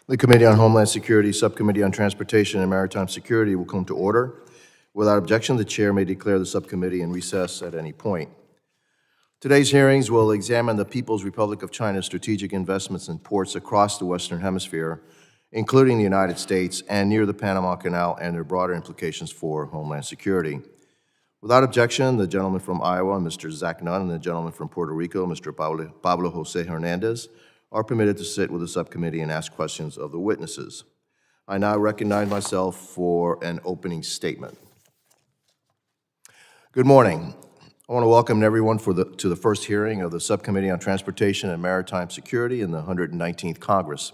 The Committee on Homeland Security, Subcommittee on Transportation and Maritime Security will come to order. Without objection, the Chair may declare the subcommittee in recess at any point. Today's hearings will examine the People's Republic of China's strategic investments in ports across the Western Hemisphere, including the United States and near the Panama Canal, and their broader implications for Homeland Security. Without objection, the gentleman from Iowa, Mr. Zach Nunn, and the gentleman from Puerto Rico, Mr. Pablo Jose Hernandez, are permitted to sit with the subcommittee and ask questions of the witnesses. I now recognize myself for an opening statement. Good morning. I want to welcome everyone to the first hearing of the Subcommittee on Transportation and Maritime Security in the 119th Congress.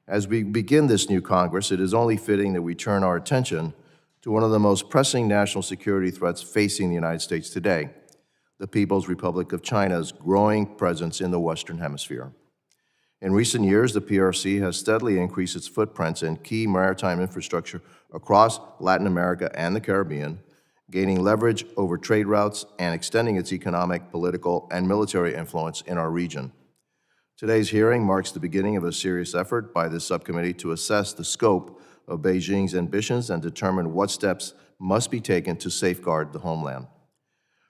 As we begin this new Congress, it is only fitting that we turn our attention to one of the most pressing national security threats facing the United States today, the People's Republic of China's growing presence in the Western Hemisphere. In recent years, the PRC has steadily increased its footprints in key maritime infrastructure across Latin America and the Caribbean, gaining leverage over trade routes and extending its economic, political, and military influence in our region. Today's hearing marks the beginning of a serious effort by this subcommittee to assess the scope of Beijing's ambitions and determine what steps must be taken to safeguard the homeland.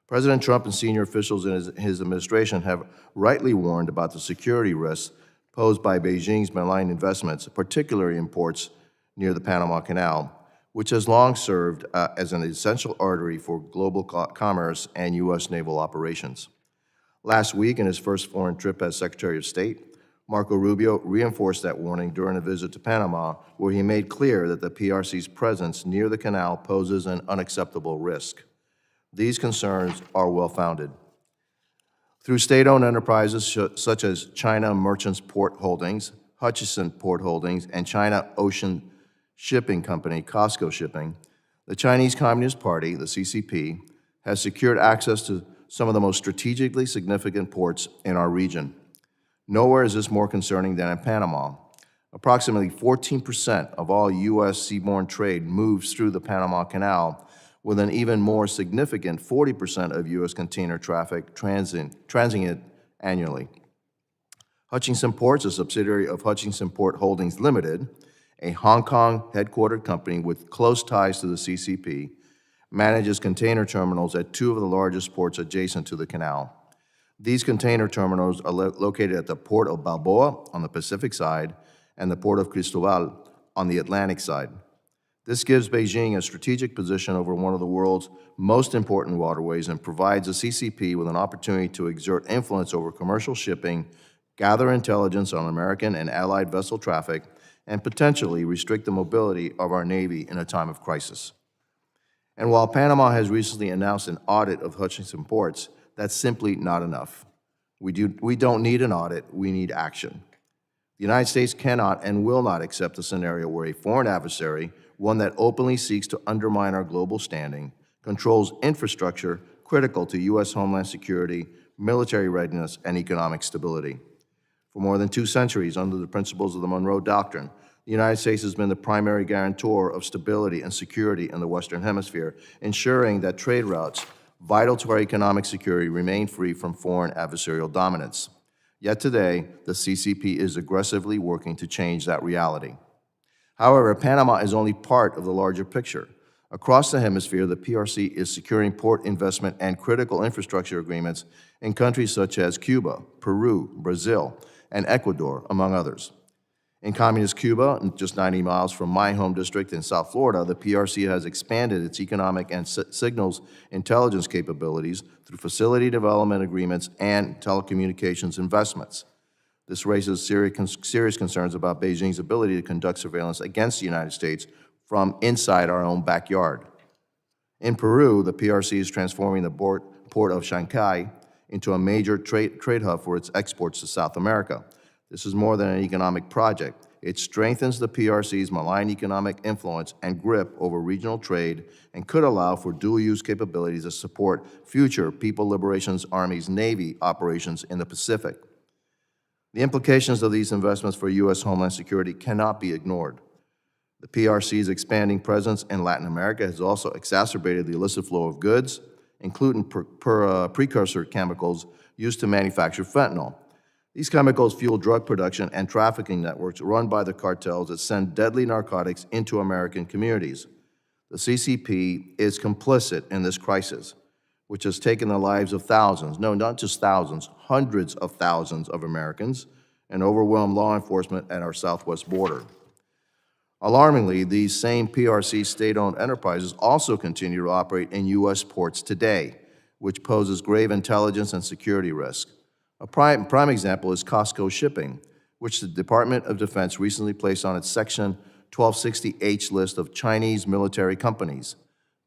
President Trump and senior officials in his administration have rightly warned about the security risks posed by Beijing's malign investments, particularly in ports near the Panama Canal, which has long served as an essential artery for global commerce and U.S. naval operations. Last week, in his first foreign trip as Secretary of State, Marco Rubio reinforced that warning during a visit to Panama, where he made clear that the PRC's presence near the canal poses an unacceptable risk. These concerns are well-founded. Through state-owned enterprises such as China Merchants Port Holdings, Hutchison Port Holdings, and China Ocean Shipping Company, COSCO Shipping, the Chinese Communist Party, the CCP, has secured access to some of the most strategically significant ports in our region. Nowhere is this more concerning than in Panama. Approximately 14% of all U.S. seaborne trade moves through the Panama Canal, with an even more significant 40% of U.S. container traffic transiting it annually. Hutchison Ports, a subsidiary of Hutchison Port Holdings Limited, a Hong Kong headquartered company with close ties to the CCP, manages container terminals at two of the largest ports adjacent to the canal. These container terminals are located at the Port of Balboa on the Pacific side and the Port of Cristobal on the Atlantic side. This gives Beijing a strategic position over one of the world's most important waterways and provides the CCP with an opportunity to exert influence over commercial shipping, gather intelligence on American and allied vessel traffic, and potentially restrict the mobility of our Navy in a time of crisis. And while Panama has recently announced an audit of Hutchison Ports, that's simply not enough. We don't need an audit, we need action. The United States cannot and will not accept a scenario where a foreign adversary, one that openly seeks to undermine our global standing, controls infrastructure critical to U.S. homeland security, military readiness, and economic stability. For more than 2 centuries, under the principles of the Monroe Doctrine, the United States has been the primary guarantor of stability and security in the Western Hemisphere, ensuring that trade routes vital to our economic security remain free from foreign adversarial dominance. Yet today, the CCP is aggressively working to change that reality. However, Panama is only part of the larger picture. Across the hemisphere, the PRC is securing port investment and critical infrastructure agreements in countries such as Cuba, Peru, Brazil, and Ecuador, among others. In communist Cuba, just 90 miles from my home district in South Florida, the PRC has expanded its economic and signals intelligence capabilities through facility development agreements and telecommunications investments. This raises serious concerns about Beijing's ability to conduct surveillance against the United States from inside our own backyard. In Peru, the PRC is transforming the port of Shanghai into a major trade hub for its exports to South America. This is more than an economic project. It strengthens the PRC's malign economic influence and grip over regional trade and could allow for dual-use capabilities to support future People Liberation Army's Navy operations in the Pacific. The implications of these investments for U.S. homeland security cannot be ignored. The PRC's expanding presence in Latin America has also exacerbated the illicit flow of goods, including precursor chemicals used to manufacture fentanyl. These chemicals fuel drug production and trafficking networks run by the cartels that send deadly narcotics into American communities. The CCP is complicit in this crisis, which has taken the lives of thousands, no, not just thousands, hundreds of thousands of Americans, and overwhelmed law enforcement at our southwest border. Alarmingly, these same PRC state-owned enterprises also continue to operate in U.S. ports today, which poses grave intelligence and security risk. A prime example is Costco Shipping, which the Department of Defense recently placed on its Section 1260H list of Chinese military companies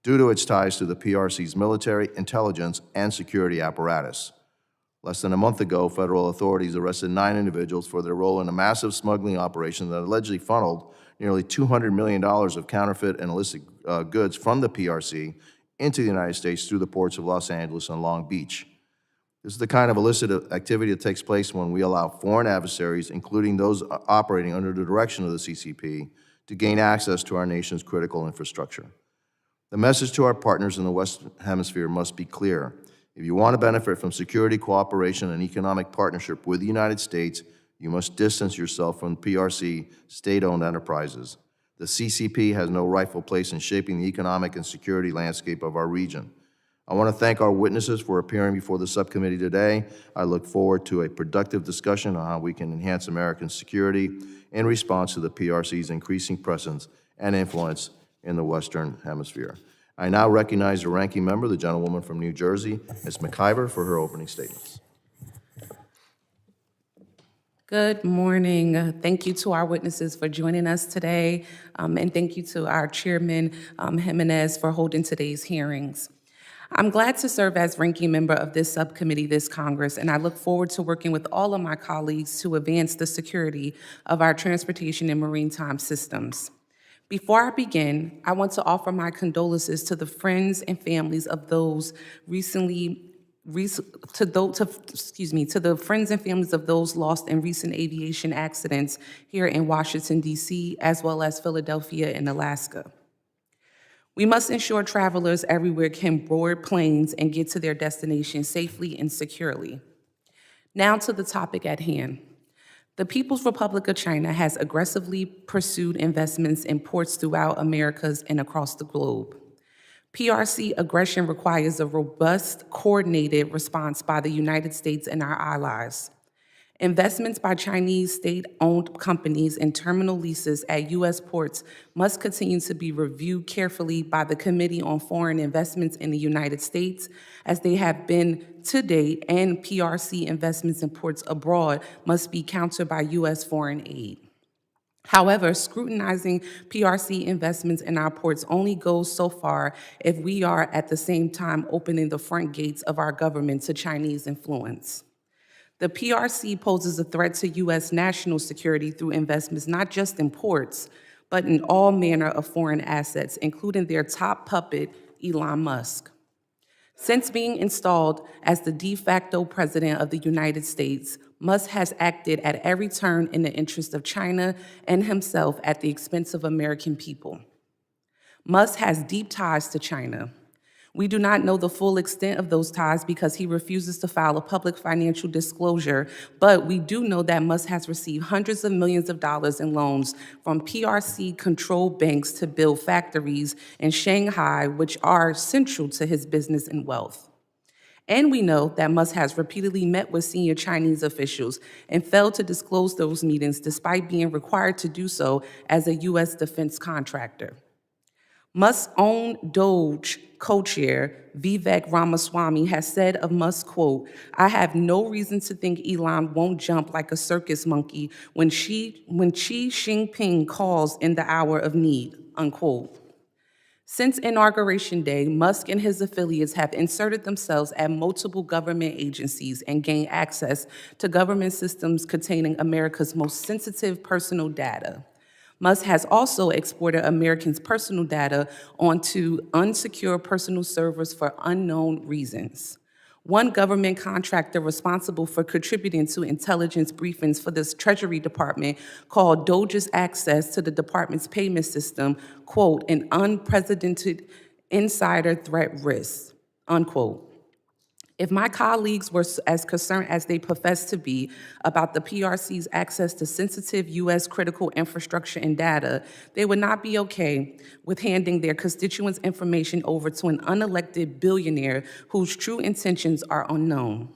due to its ties to the PRC's military, intelligence, and security apparatus. Less than a month ago, federal authorities arrested 9 individuals for their role in a massive smuggling operation that allegedly funneled nearly $200 million of counterfeit and illicit goods from the PRC into the United States through the ports of Los Angeles and Long Beach. This is the kind of illicit activity that takes place when we allow foreign adversaries, including those operating under the direction of the CCP, to gain access to our nation's critical infrastructure. The message to our partners in the Western Hemisphere must be clear. If you want to benefit from security, cooperation, and economic partnership with the United States, you must distance yourself from PRC state-owned enterprises. The CCP has no rightful place in shaping the economic and security landscape of our region. I want to thank our witnesses for appearing before the subcommittee today. I look forward to a productive discussion on how we can enhance American security in response to the PRC's increasing presence and influence in the Western Hemisphere. I now recognize the ranking member, the gentlewoman from New Jersey, Ms. McIver, for her opening statements. Good morning. Thank you to our witnesses for joining us today, and thank you to our chairman, Jimenez, for holding today's hearings. I'm glad to serve as ranking member of this subcommittee this Congress, and I look forward to working with all of my colleagues to advance the security of our transportation and maritime systems. Before I begin, I want to offer my condolences to the friends and families of those to the friends and families of those lost in recent aviation accidents here in Washington, D.C., as well as Philadelphia and Alaska. We must ensure travelers everywhere can board planes and get to their destination safely and securely. Now to the topic at hand. The People's Republic of China has aggressively pursued investments in ports throughout Americas and across the globe. PRC aggression requires a robust, coordinated response by the United States and our allies. Investments by Chinese state-owned companies and terminal leases at U.S. ports must continue to be reviewed carefully by the Committee on Foreign Investments in the United States, as they have been to date, and PRC investments in ports abroad must be countered by U.S. foreign aid. However, scrutinizing PRC investments in our ports only goes so far if we are at the same time opening the front gates of our government to Chinese influence. The PRC poses a threat to U.S. national security through investments not just in ports, but in all manner of foreign assets, including their top puppet, Elon Musk. Since being installed as the de facto president of the United States, Musk has acted at every turn in the interest of China and himself at the expense of American people. Musk has deep ties to China. We do not know the full extent of those ties because he refuses to file a public financial disclosure, but we do know that Musk has received hundreds of millions of dollars in loans from PRC-controlled banks to build factories in Shanghai, which are central to his business and wealth. And we know that Musk has repeatedly met with senior Chinese officials and failed to disclose those meetings despite being required to do so as a U.S. defense contractor. Musk's own Doge co-chair, Vivek Ramaswamy, has said of Musk, quote, "I have no reason to think Elon won't jump like a circus monkey when Xi Jinping calls in the hour of need," unquote. Since Inauguration Day, Musk and his affiliates have inserted themselves at multiple government agencies and gained access to government systems containing America's most sensitive personal data. Musk has also exported Americans' personal data onto unsecure personal servers for unknown reasons. One government contractor responsible for contributing to intelligence briefings for this Treasury Department called Doge's access to the department's payment system, quote, "an unprecedented insider threat risk," unquote. If my colleagues were as concerned as they profess to be about the PRC's access to sensitive U.S. critical infrastructure and data, they would not be okay with handing their constituents' information over to an unelected billionaire whose true intentions are unknown.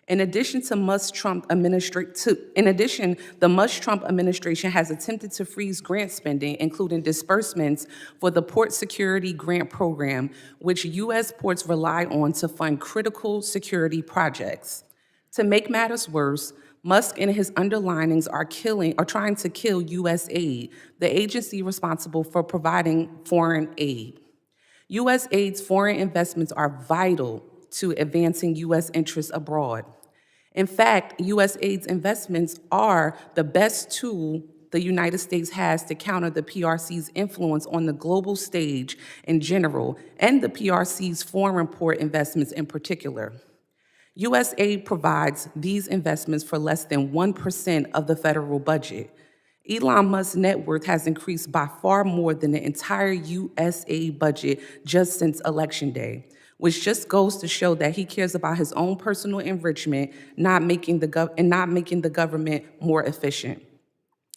In addition, the Musk-Trump administration has attempted to freeze grant spending, including disbursements for the Port Security Grant Program, which U.S. ports rely on to fund critical security projects. To make matters worse, Musk and his underlinings are trying to kill USAID, the agency responsible for providing foreign aid. USAID's foreign investments are vital to advancing U.S. interests abroad. In fact, USAID's investments are the best tool the United States has to counter the PRC's influence on the global stage in general, and the PRC's foreign port investments in particular. USAID provides these investments for less than 1% of the federal budget. Elon Musk's net worth has increased by far more than the entire USAID budget just since Election Day, which just goes to show that he cares about his own personal enrichment, not making the government more efficient.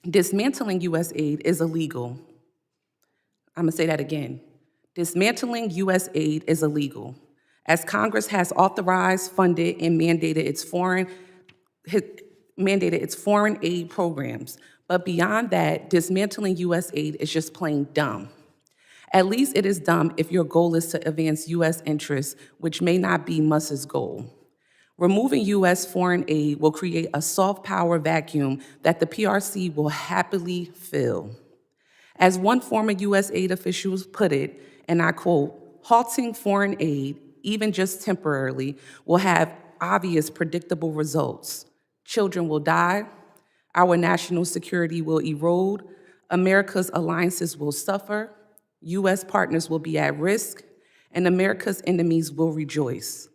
Dismantling USAID is illegal. I'm gonna say that again. Dismantling USAID is illegal, as Congress has authorized, funded, and mandated its foreign aid programs. But beyond that, dismantling USAID is just plain dumb. At least it is dumb if your goal is to advance U.S. interests, which may not be Musk's goal. Removing U.S. foreign aid will create a soft power vacuum that the PRC will happily fill. As one former USAID official put it, and I quote, "Halting foreign aid, even just temporarily, will have obvious predictable results. Children will die, our national security will erode, America's alliances will suffer, U.S. partners will be at risk, and America's enemies will rejoice.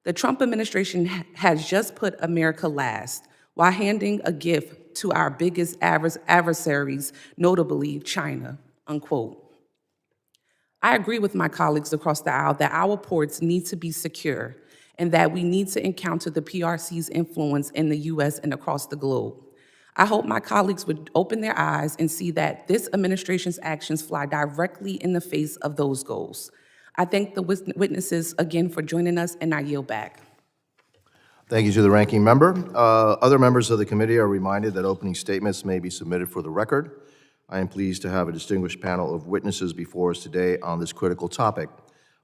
The Trump administration has just put America last while handing a gift to our biggest adversaries, notably China," unquote. I agree with my colleagues across the aisle that our ports need to be secure and that we need to encounter the PRC's influence in the U.S. and across the globe. I hope my colleagues would open their eyes and see that this administration's actions fly directly in the face of those goals. I thank the witnesses again for joining us, and I yield back. Thank you to the ranking member. Other members of the committee are reminded that opening statements may be submitted for the record. I am pleased to have a distinguished panel of witnesses before us today on this critical topic.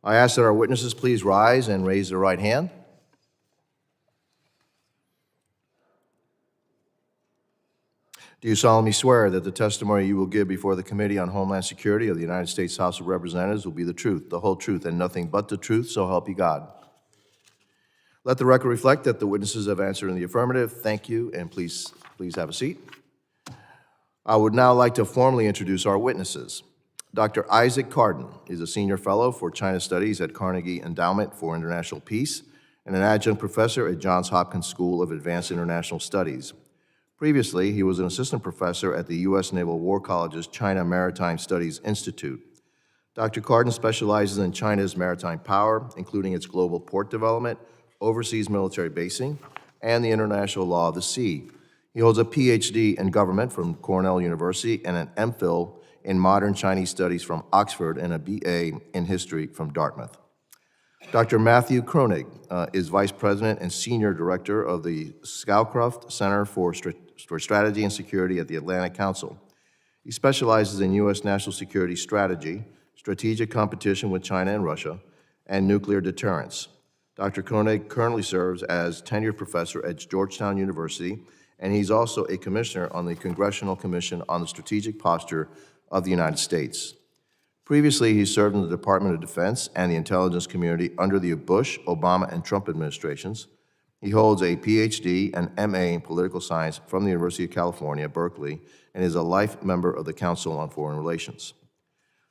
I ask that our witnesses please rise and raise their right hand. Do you solemnly swear that the testimony you will give before the Committee on Homeland Security of the United States House of Representatives will be the truth, the whole truth, and nothing but the truth, so help you God? Let the record reflect that the witnesses have answered in the affirmative. Thank you, and please have a seat. I would now like to formally introduce our witnesses. Dr. Isaac Kardon is a senior fellow for China Studies at Carnegie Endowment for International Peace and an adjunct professor at Johns Hopkins School of Advanced International Studies. Previously, he was an assistant professor at the U.S. Naval War College's China Maritime Studies Institute. Dr. Kardon specializes in China's maritime power, including its global port development, overseas military basing, and the international law of the sea. He holds a PhD in government from Cornell University and an MPhil in modern Chinese studies from Oxford and a BA in history from Dartmouth. Dr. Matthew Kroenig is Vice President and Senior Director of the Scowcroft Center for Strategy and Security at the Atlantic Council. He specializes in U.S. national security strategy, strategic competition with China and Russia, and nuclear deterrence. Dr. Kroenig currently serves as tenured professor at Georgetown University, and he's also a commissioner on the Congressional Commission on the Strategic Posture of the United States. Previously, he served in the Department of Defense and the intelligence community under the Bush, Obama, and Trump administrations. He holds a PhD and MA in political science from the University of California, Berkeley, and is a life member of the Council on Foreign Relations.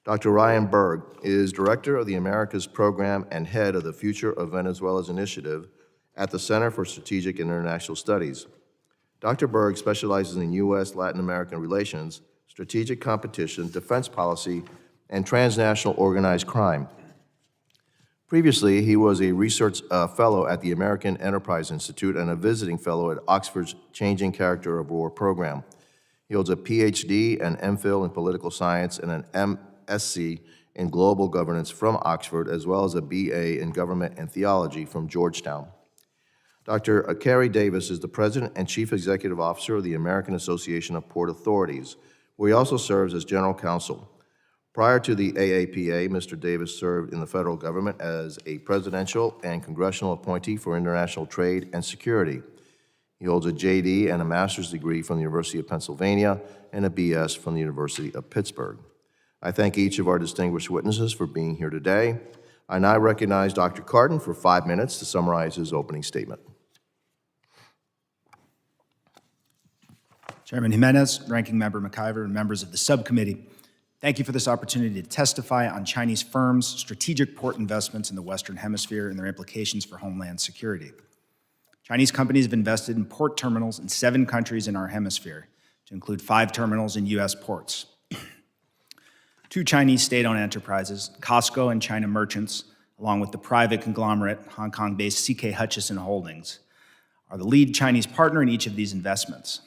Dr. Ryan Berg is Director of the Americas Program and head of the Future of Venezuela's Initiative at the Center for Strategic and International Studies. Dr. Berg specializes in U.S.-Latin American relations, strategic competition, defense policy, and transnational organized crime. Previously, he was a research fellow at the American Enterprise Institute and a visiting fellow at Oxford's Changing Character of War program. He holds a PhD and MPhil in political science and an MSc in global governance from Oxford, as well as a BA in government and theology from Georgetown. Dr. Cary Davis is the President and Chief Executive Officer of the American Association of Port Authorities, where he also serves as General Counsel. Prior to the AAPA, Mr. Davis served in the federal government as a presidential and congressional appointee for international trade and security. He holds a JD and a master's degree from the University of Pennsylvania and a BS from the University of Pittsburgh. I thank each of our distinguished witnesses for being here today. I now recognize Dr. Kardon for 5 minutes to summarize his opening statement. Chairman Jimenez, Ranking Member McIver, and members of the subcommittee, thank you for this opportunity to testify on Chinese firms' strategic port investments in the Western Hemisphere and their implications for Homeland security. Chinese companies have invested in port terminals in 7 countries in our hemisphere, to include 5 terminals in U.S. ports. 2 Chinese state-owned enterprises, COSCO and China Merchants, along with the private conglomerate Hong Kong-based CK Hutchison Holdings, are the lead Chinese partner in each of these investments.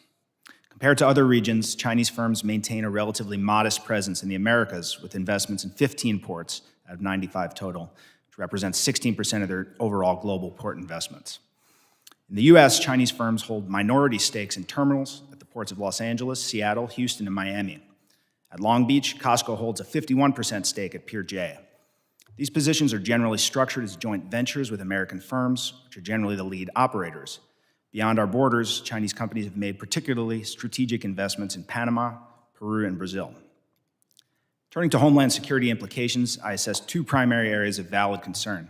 Compared to other regions, Chinese firms maintain a relatively modest presence in the Americas, with investments in 15 ports out of 95 total, which represents 16% of their overall global port investments. In the U.S., Chinese firms hold minority stakes in terminals at the ports of Los Angeles, Seattle, Houston, and Miami. At Long Beach, COSCO holds a 51% stake at Pier J. These positions are generally structured as joint ventures with American firms, which are generally the lead operators. Beyond our borders, Chinese companies have made particularly strategic investments in Panama, Peru, and Brazil. Turning to Homeland security implications, I assess 2 primary areas of valid concern.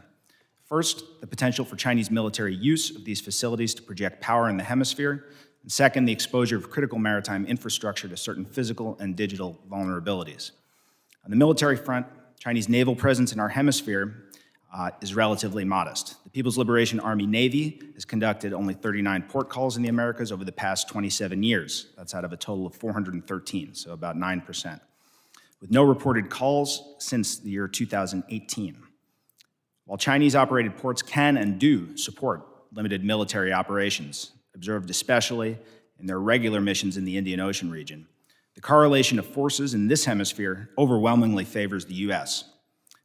First, the potential for Chinese military use of these facilities to project power in the hemisphere, and second, the exposure of critical maritime infrastructure to certain physical and digital vulnerabilities. On the military front, Chinese naval presence in our hemisphere is relatively modest. The People's Liberation Army Navy has conducted only 39 port calls in the Americas over the past 27 years. That's out of a total of 413, so about 9%, with no reported calls since the year 2018. While Chinese-operated ports can and do support limited military operations, observed especially in their regular missions in the Indian Ocean region, the correlation of forces in this hemisphere overwhelmingly favors the U.S.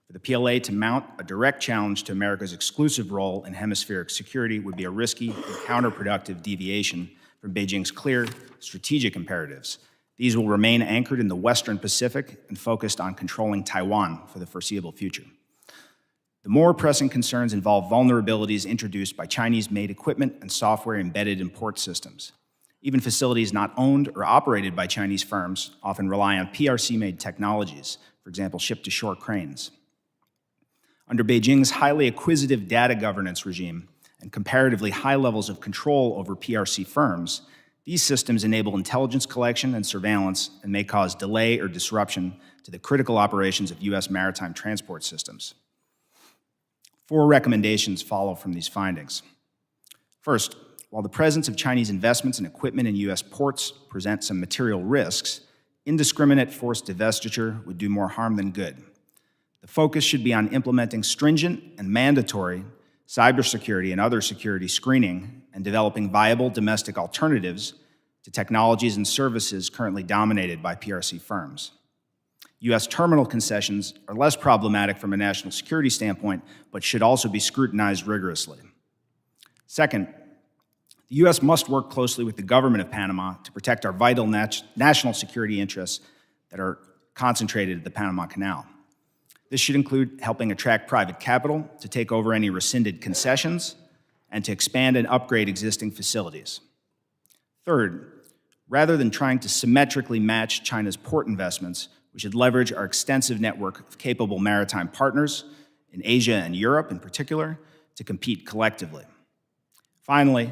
For the PLA to mount a direct challenge to America's exclusive role in hemispheric security would be a risky and counterproductive deviation from Beijing's clear strategic imperatives. These will remain anchored in the Western Pacific and focused on controlling Taiwan for the foreseeable future. The more pressing concerns involve vulnerabilities introduced by Chinese-made equipment and software embedded in port systems. Even facilities not owned or operated by Chinese firms often rely on PRC-made technologies, for example, ship-to-shore cranes. Under Beijing's highly acquisitive data governance regime and comparatively high levels of control over PRC firms, these systems enable intelligence collection and surveillance and may cause delay or disruption to the critical operations of U.S. maritime transport systems. 4 recommendations follow from these findings. First, while the presence of Chinese investments and equipment in U.S. ports present some material risks, indiscriminate forced divestiture would do more harm than good. The focus should be on implementing stringent and mandatory cybersecurity and other security screening and developing viable domestic alternatives to technologies and services currently dominated by PRC firms. U.S. terminal concessions are less problematic from a national security standpoint, but should also be scrutinized rigorously. Second, the U.S. must work closely with the government of Panama to protect our vital national security interests that are concentrated at the Panama Canal. This should include helping attract private capital to take over any rescinded concessions and to expand and upgrade existing facilities. Third, rather than trying to symmetrically match China's port investments, we should leverage our extensive network of capable maritime partners in Asia and Europe in particular to compete collectively. Finally,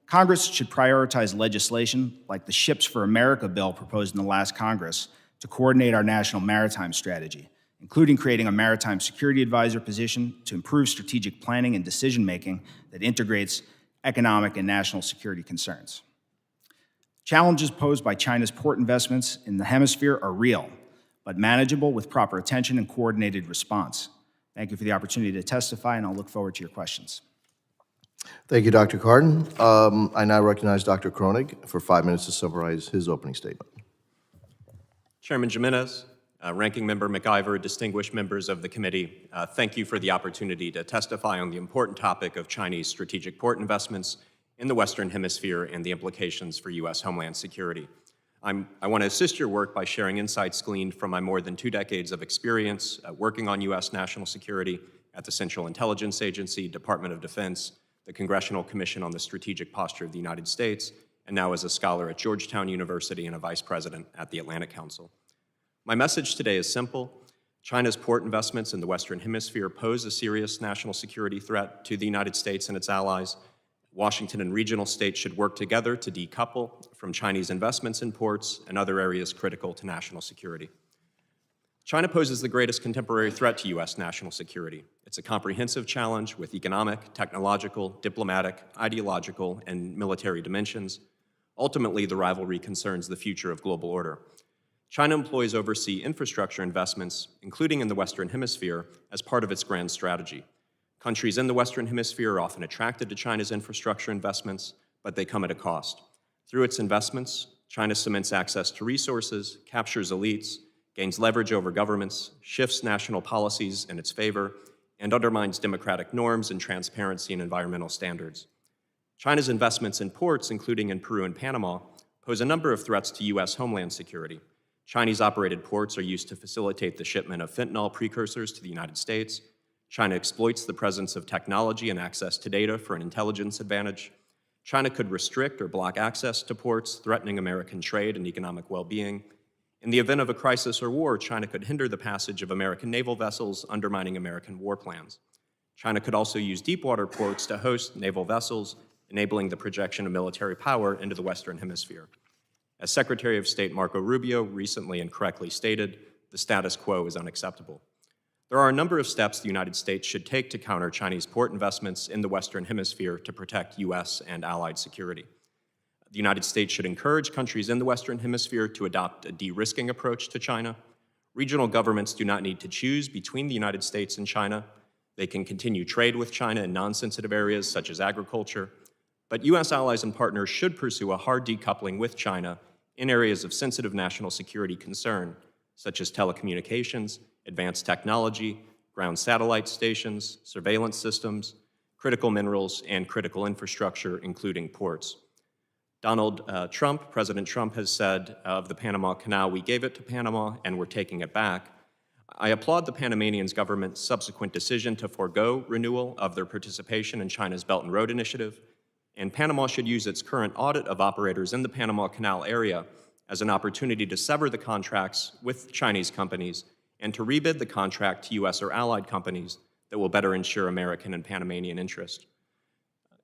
Congress should prioritize legislation like the Ships for America bill proposed in the last Congress to coordinate our national maritime strategy, including creating a maritime security advisor position to improve strategic planning and decision-making that integrates economic and national security concerns. Challenges posed by China's port investments in the hemisphere are real, but manageable with proper attention and coordinated response. Thank you for the opportunity to testify, and I'll look forward to your questions. Thank you, Dr. Kardon. I now recognize Dr. Kroenig for 5 minutes to summarize his opening statement. Chairman Jimenez, Ranking Member McIver, distinguished members of the committee, thank you for the opportunity to testify on the important topic of Chinese strategic port investments in the Western Hemisphere and the implications for U.S. Homeland Security. I want to assist your work by sharing insights gleaned from my more than 2 decades of experience working on U.S. national security at the Central Intelligence Agency, Department of Defense, the Congressional Commission on the Strategic Posture of the United States, and now as a scholar at Georgetown University and a vice president at the Atlantic Council. My message today is simple. China's port investments in the Western Hemisphere pose a serious national security threat to the United States and its allies. Washington and regional states should work together to decouple from Chinese investments in ports and other areas critical to national security. China poses the greatest contemporary threat to U.S. national security. It's a comprehensive challenge with economic, technological, diplomatic, ideological, and military dimensions. Ultimately, the rivalry concerns the future of global order. China employs overseas infrastructure investments, including in the Western Hemisphere, as part of its grand strategy. Countries in the Western Hemisphere are often attracted to China's infrastructure investments, but they come at a cost. Through its investments, China cements access to resources, captures elites, gains leverage over governments, shifts national policies in its favor, and undermines democratic norms and transparency and environmental standards. China's investments in ports, including in Peru and Panama, pose a number of threats to U.S. homeland security. Chinese-operated ports are used to facilitate the shipment of fentanyl precursors to the United States. China exploits the presence of technology and access to data for an intelligence advantage. China could restrict or block access to ports, threatening American trade and economic well-being. In the event of a crisis or war, China could hinder the passage of American naval vessels, undermining American war plans. China could also use deepwater ports to host naval vessels, enabling the projection of military power into the Western Hemisphere. As Secretary of State Marco Rubio recently and correctly stated, the status quo is unacceptable. There are a number of steps the United States should take to counter Chinese port investments in the Western Hemisphere to protect U.S. and allied security. The United States should encourage countries in the Western Hemisphere to adopt a de-risking approach to China. Regional governments do not need to choose between the United States and China. They can continue trade with China in non-sensitive areas such as agriculture. But U.S. allies and partners should pursue a hard decoupling with China in areas of sensitive national security concern, such as telecommunications, advanced technology, ground satellite stations, surveillance systems, critical minerals, and critical infrastructure, including ports. President Trump has said of the Panama Canal, "We gave it to Panama and we're taking it back." I applaud the Panamanians' government's subsequent decision to forego renewal of their participation in China's Belt and Road Initiative, and Panama should use its current audit of operators in the Panama Canal area as an opportunity to sever the contracts with Chinese companies and to rebid the contract to U.S. or allied companies that will better ensure American and Panamanian interest.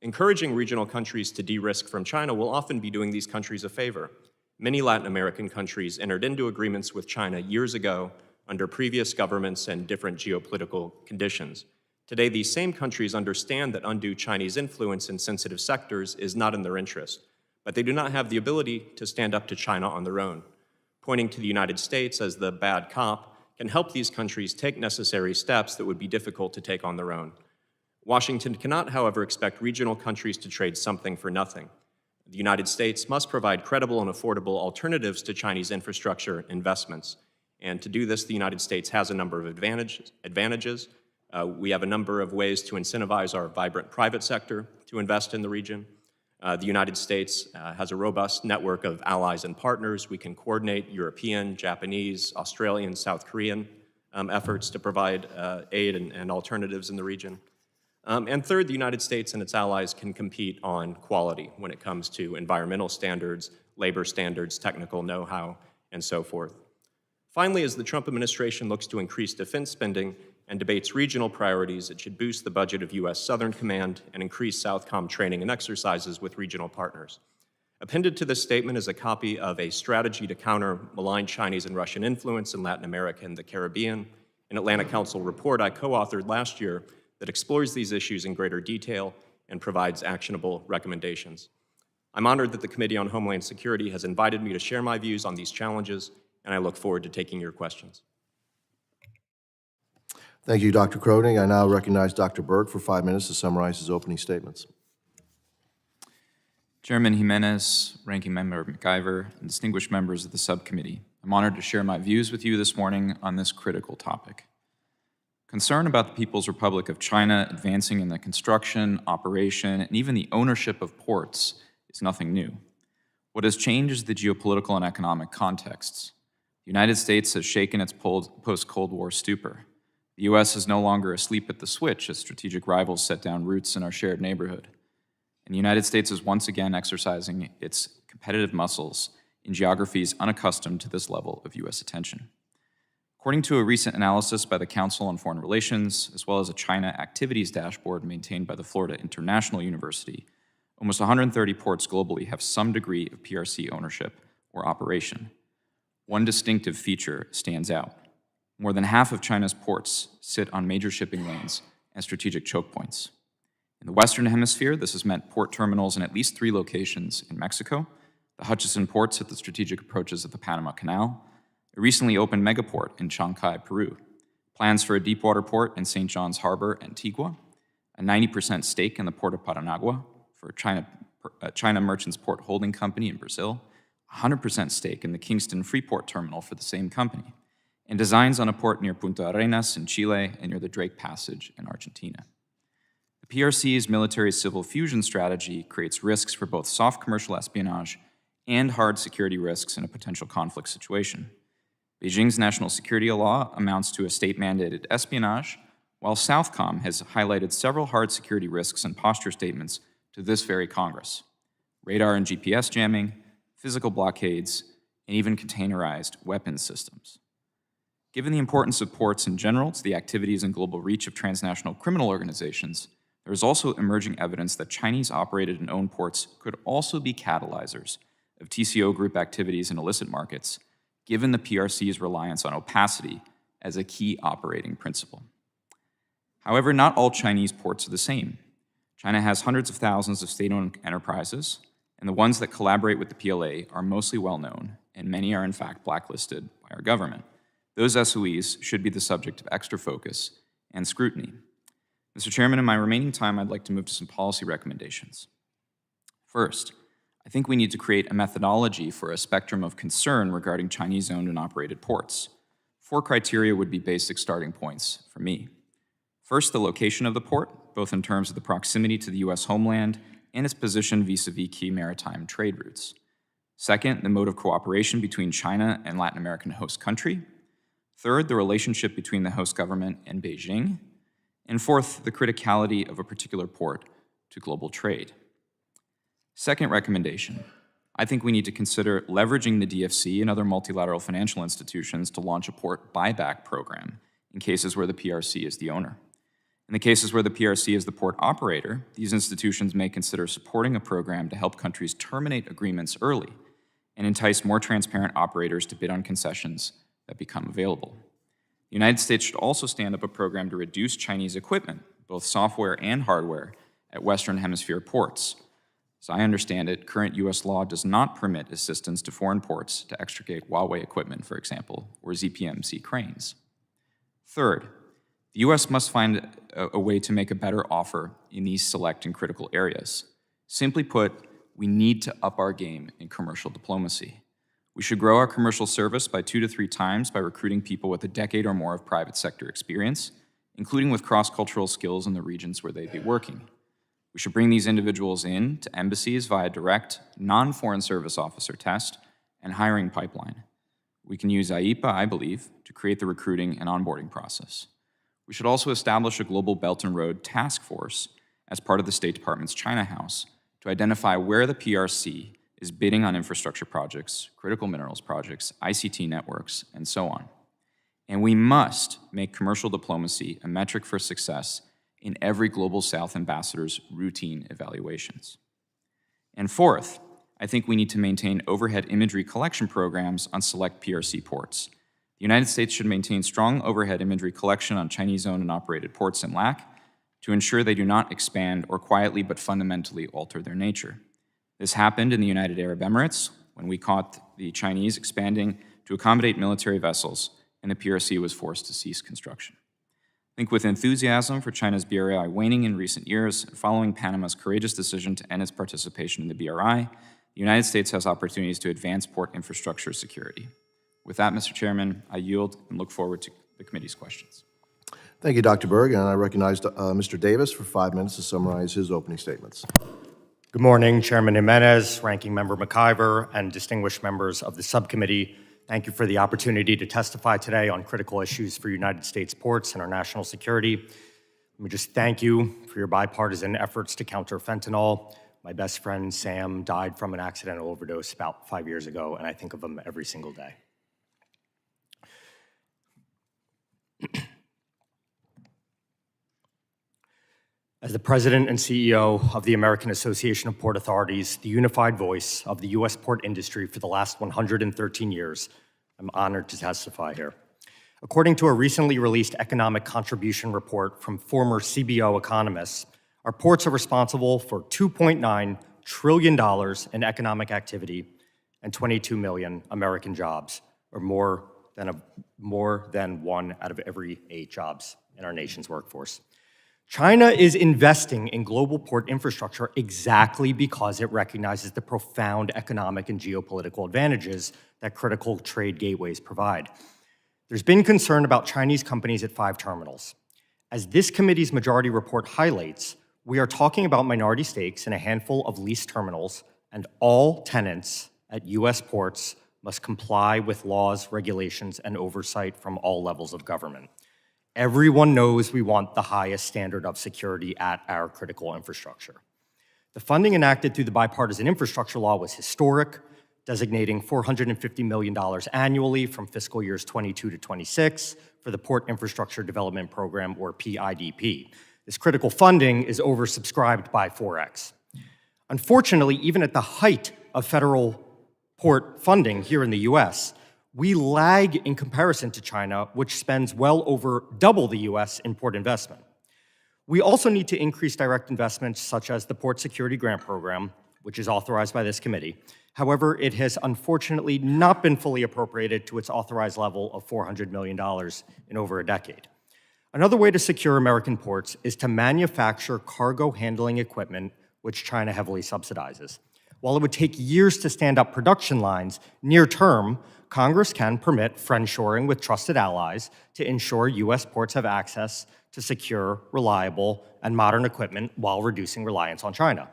Encouraging regional countries to de-risk from China will often be doing these countries a favor. Many Latin American countries entered into agreements with China years ago under previous governments and different geopolitical conditions. Today, these same countries understand that undue Chinese influence in sensitive sectors is not in their interest, but they do not have the ability to stand up to China on their own. Pointing to the United States as the bad cop can help these countries take necessary steps that would be difficult to take on their own. Washington cannot, however, expect regional countries to trade something for nothing. The United States must provide credible and affordable alternatives to Chinese infrastructure investments. And to do this, the United States has a number of advantages. We have a number of ways to incentivize our vibrant private sector to invest in the region. The United States has a robust network of allies and partners. We can coordinate European, Japanese, Australian, South Korean efforts to provide aid and alternatives in the region. And third, the United States and its allies can compete on quality when it comes to environmental standards, labor standards, technical know-how, and so forth. Finally, as the Trump administration looks to increase defense spending and debates regional priorities, it should boost the budget of U.S. Southern Command and increase Southcom training and exercises with regional partners. Appended to this statement is a copy of a strategy to counter malign Chinese and Russian influence in Latin America and the Caribbean, an Atlantic Council report I co-authored last year that explores these issues in greater detail and provides actionable recommendations. I'm honored that the Committee on Homeland Security has invited me to share my views on these challenges, and I look forward to taking your questions. Thank you, Dr. Kroenig. I now recognize Dr. Berg for 5 minutes to summarize his opening statements. Chairman Jimenez, Ranking Member McIver, and distinguished members of the subcommittee, I'm honored to share my views with you this morning on this critical topic. Concern about the People's Republic of China advancing in the construction, operation, and even the ownership of ports is nothing new. What has changed is the geopolitical and economic contexts. The United States has shaken its post-Cold War stupor. The U.S. is no longer asleep at the switch as strategic rivals set down roots in our shared neighborhood. And the United States is once again exercising its competitive muscles in geographies unaccustomed to this level of U.S. attention. According to a recent analysis by the Council on Foreign Relations, as well as a China activities dashboard maintained by the Florida International University, almost 130 ports globally have some degree of PRC ownership or operation. One distinctive feature stands out. More than half of China's ports sit on major shipping lanes and strategic choke points. In the Western Hemisphere, this has meant port terminals in at least 3 locations in Mexico, the Hutchison ports at the strategic approaches of the Panama Canal, a recently opened megaport in Chancay, Peru, plans for a deepwater port in St. John's Harbor, Antigua, a 90% stake in the port of Paranagua for China Merchants Port Holding Company in Brazil, 100% stake in the Kingston Freeport Terminal for the same company, and designs on a port near Punta Arenas in Chile and near the Drake Passage in Argentina. The PRC's military-civil fusion strategy creates risks for both soft commercial espionage and hard security risks in a potential conflict situation. Beijing's national security law amounts to a state-mandated espionage, while Southcom has highlighted several hard security risks and posture statements to this very Congress: radar and GPS jamming, physical blockades, and even containerized weapons systems. Given the importance of ports in general to the activities and global reach of transnational criminal organizations, there is also emerging evidence that Chinese-operated and owned ports could also be catalyzers of TCO group activities in illicit markets, given the PRC's reliance on opacity as a key operating principle. However, not all Chinese ports are the same. China has hundreds of thousands of state-owned enterprises, and the ones that collaborate with the PLA are mostly well-known, and many are in fact blacklisted by our government. Those SOEs should be the subject of extra focus and scrutiny. Mr. Chairman, in my remaining time, I'd like to move to some policy recommendations. First, I think we need to create a methodology for a spectrum of concern regarding Chinese-owned and operated ports. 4 criteria would be basic starting points for me. First, the location of the port, both in terms of the proximity to the U.S. homeland and its position vis-a-vis key maritime trade routes. Second, the mode of cooperation between China and Latin American host country. Third, the relationship between the host government and Beijing. And fourth, the criticality of a particular port to global trade. Second recommendation, I think we need to consider leveraging the DFC and other multilateral financial institutions to launch a port buyback program in cases where the PRC is the owner. In the cases where the PRC is the port operator, these institutions may consider supporting a program to help countries terminate agreements early and entice more transparent operators to bid on concessions that become available. The United States should also stand up a program to reduce Chinese equipment, both software and hardware, at Western Hemisphere ports. As I understand it, current U.S. law does not permit assistance to foreign ports to extricate Huawei equipment, for example, or ZPMC cranes. Third, the U.S. must find a way to make a better offer in these select and critical areas. Simply put, we need to up our game in commercial diplomacy. We should grow our commercial service by 2 to 3 times by recruiting people with a decade or more of private sector experience, including with cross-cultural skills in the regions where they'd be working. We should bring these individuals in to embassies via direct, non-foreign service officer test and hiring pipeline. We can use IEPA, I believe, to create the recruiting and onboarding process. We should also establish a global Belt and Road task force as part of the State Department's China House to identify where the PRC is bidding on infrastructure projects, critical minerals projects, ICT networks, and so on. And we must make commercial diplomacy a metric for success in every Global South ambassador's routine evaluations. And fourth, I think we need to maintain overhead imagery collection programs on select PRC ports. The United States should maintain strong overhead imagery collection on Chinese-owned and operated ports in LAC to ensure they do not expand or quietly but fundamentally alter their nature. This happened in the United Arab Emirates when we caught the Chinese expanding to accommodate military vessels and the PRC was forced to cease construction. I think with enthusiasm for China's BRI waning in recent years, and following Panama's courageous decision to end its participation in the BRI, the United States has opportunities to advance port infrastructure security. With that, Mr. Chairman, I yield and look forward to the committee's questions. Thank you, Dr. Berg, and I recognize Mr. Davis for 5 minutes to summarize his opening statements. Good morning, Chairman Jimenez, Ranking Member McIver, and distinguished members of the subcommittee. Thank you for the opportunity to testify today on critical issues for United States ports and our national security. Let me just thank you for your bipartisan efforts to counter fentanyl. My best friend, Sam, died from an accidental overdose about 5 years ago, and I think of him every single day. As the President and CEO of the American Association of Port Authorities, the unified voice of the U.S. port industry for the last 113 years, I'm honored to testify here. According to a recently released economic contribution report from former CBO economists, our ports are responsible for $2.9 trillion in economic activity and 22 million American jobs, or more than 1 out of every 8 jobs in our nation's workforce. China is investing in global port infrastructure exactly because it recognizes the profound economic and geopolitical advantages that critical trade gateways provide. There's been concern about Chinese companies at 5 terminals. As this committee's majority report highlights, we are talking about minority stakes in a handful of leased terminals, and all tenants at U.S. ports must comply with laws, regulations, and oversight from all levels of government. Everyone knows we want the highest standard of security at our critical infrastructure. The funding enacted through the bipartisan infrastructure law was historic, designating $450 million annually from fiscal years 22 to 26 for the Port Infrastructure Development Program, or PIDP. This critical funding is oversubscribed by 4x. Unfortunately, even at the height of federal port funding here in the U.S., we lag in comparison to China, which spends well over double the U.S. in port investment. We also need to increase direct investments such as the Port Security Grant Program, which is authorized by this committee. However, it has unfortunately not been fully appropriated to its authorized level of $400 million in over a decade. Another way to secure American ports is to manufacture cargo handling equipment, which China heavily subsidizes. While it would take years to stand up production lines, near term, Congress can permit friendshoring with trusted allies to ensure U.S. ports have access to secure, reliable, and modern equipment while reducing reliance on China.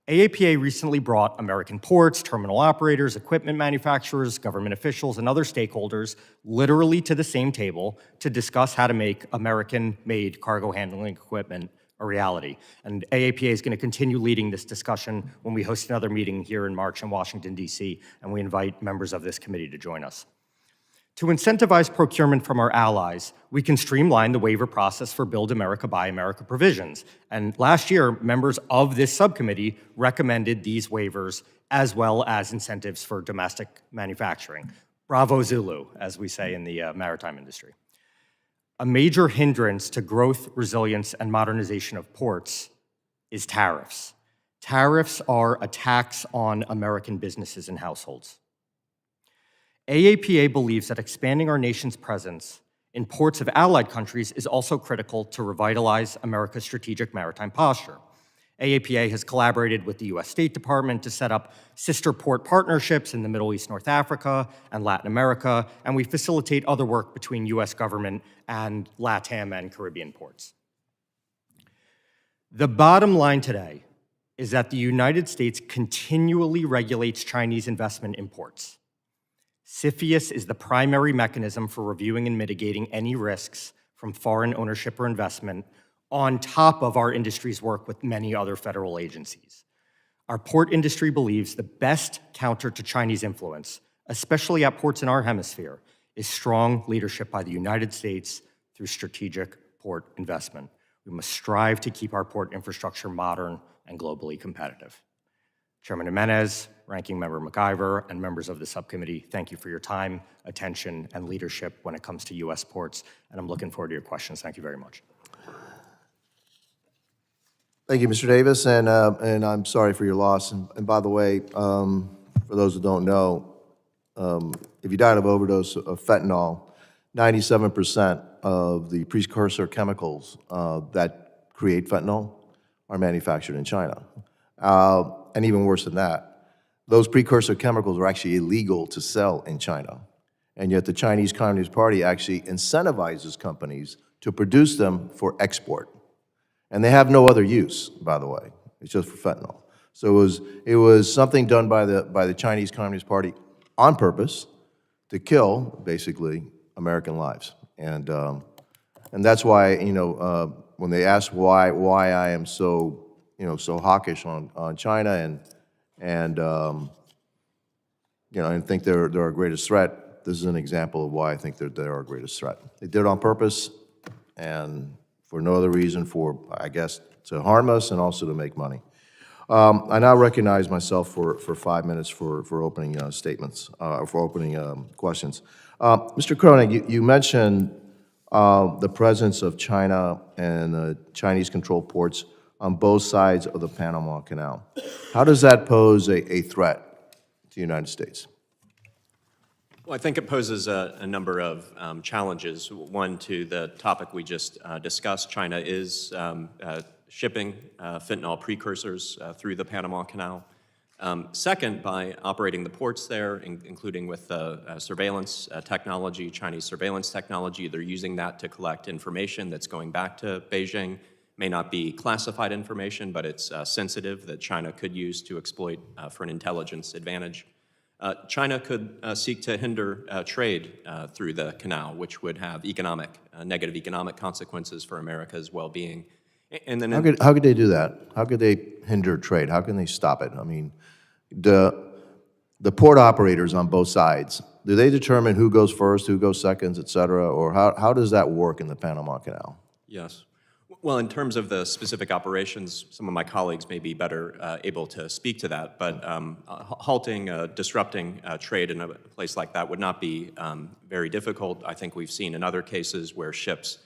AAPA recently brought American ports, terminal operators, equipment manufacturers, government officials, and other stakeholders literally to the same table to discuss how to make American-made cargo handling equipment a reality. And AAPA is going to continue leading this discussion when we host another meeting here in March in Washington, D.C., and we invite members of this committee to join us. To incentivize procurement from our allies, we can streamline the waiver process for Build America, Buy America provisions. And last year, members of this subcommittee recommended these waivers as well as incentives for domestic manufacturing. Bravo Zulu, as we say in the maritime industry. A major hindrance to growth, resilience, and modernization of ports is tariffs. Tariffs are a tax on American businesses and households. AAPA believes that expanding our nation's presence in ports of allied countries is also critical to revitalize America's strategic maritime posture. AAPA has collaborated with the U.S. State Department to set up sister port partnerships in the Middle East, North Africa, and Latin America, and we facilitate other work between U.S. government and LATAM and Caribbean ports. The bottom line today is that the United States continually regulates Chinese investment in ports. CFIUS is the primary mechanism for reviewing and mitigating any risks from foreign ownership or investment, on top of our industry's work with many other federal agencies. Our port industry believes the best counter to Chinese influence, especially at ports in our hemisphere, is strong leadership by the United States through strategic port investment. We must strive to keep our port infrastructure modern and globally competitive. Chairman Jimenez, Ranking Member McIver, and members of the subcommittee, thank you for your time, attention, and leadership when it comes to U.S. ports, and I'm looking forward to your questions. Thank you very much. Thank you, Mr. Davis, and I'm sorry for your loss. And by the way, for those who don't know, if you died of overdose of fentanyl, 97% of the precursor chemicals that create fentanyl are manufactured in China. And even worse than that, those precursor chemicals are actually illegal to sell in China. And yet the Chinese Communist Party actually incentivizes companies to produce them for export. And they have no other use, by the way. It's just for fentanyl. So it was something done by the Chinese Communist Party on purpose to kill, basically, American lives. And that's why, when they ask why I am so, so hawkish on China and think they're our greatest threat, this is an example of why I think they're our greatest threat. They did it on purpose and for no other reason for, I guess, to harm us and also to make money. I now recognize myself for 5 minutes for opening statements, for opening questions. Mr. Kroenig, you mentioned the presence of China and Chinese-controlled ports on both sides of the Panama Canal. How does that pose a threat to the United States? Well, I think it poses a number of challenges. One, to the topic we just discussed, China is shipping fentanyl precursors through the Panama Canal. Second, by operating the ports there, including with surveillance technology, Chinese surveillance technology, they're using that to collect information that's going back to Beijing. May not be classified information, but it's sensitive that China could use to exploit for an intelligence advantage. China could seek to hinder trade through the canal, which would have negative economic consequences for America's well-being. And then how could they do that? How could they hinder trade? How can they stop it? I mean, the port operators on both sides, do they determine who goes first, who goes second, et cetera? Or how does that work in the Panama Canal? Yes. Well, in terms of the specific operations, some of my colleagues may be better able to speak to that, but halting, disrupting trade in a place like that would not be very difficult. I think we've seen in other cases where ships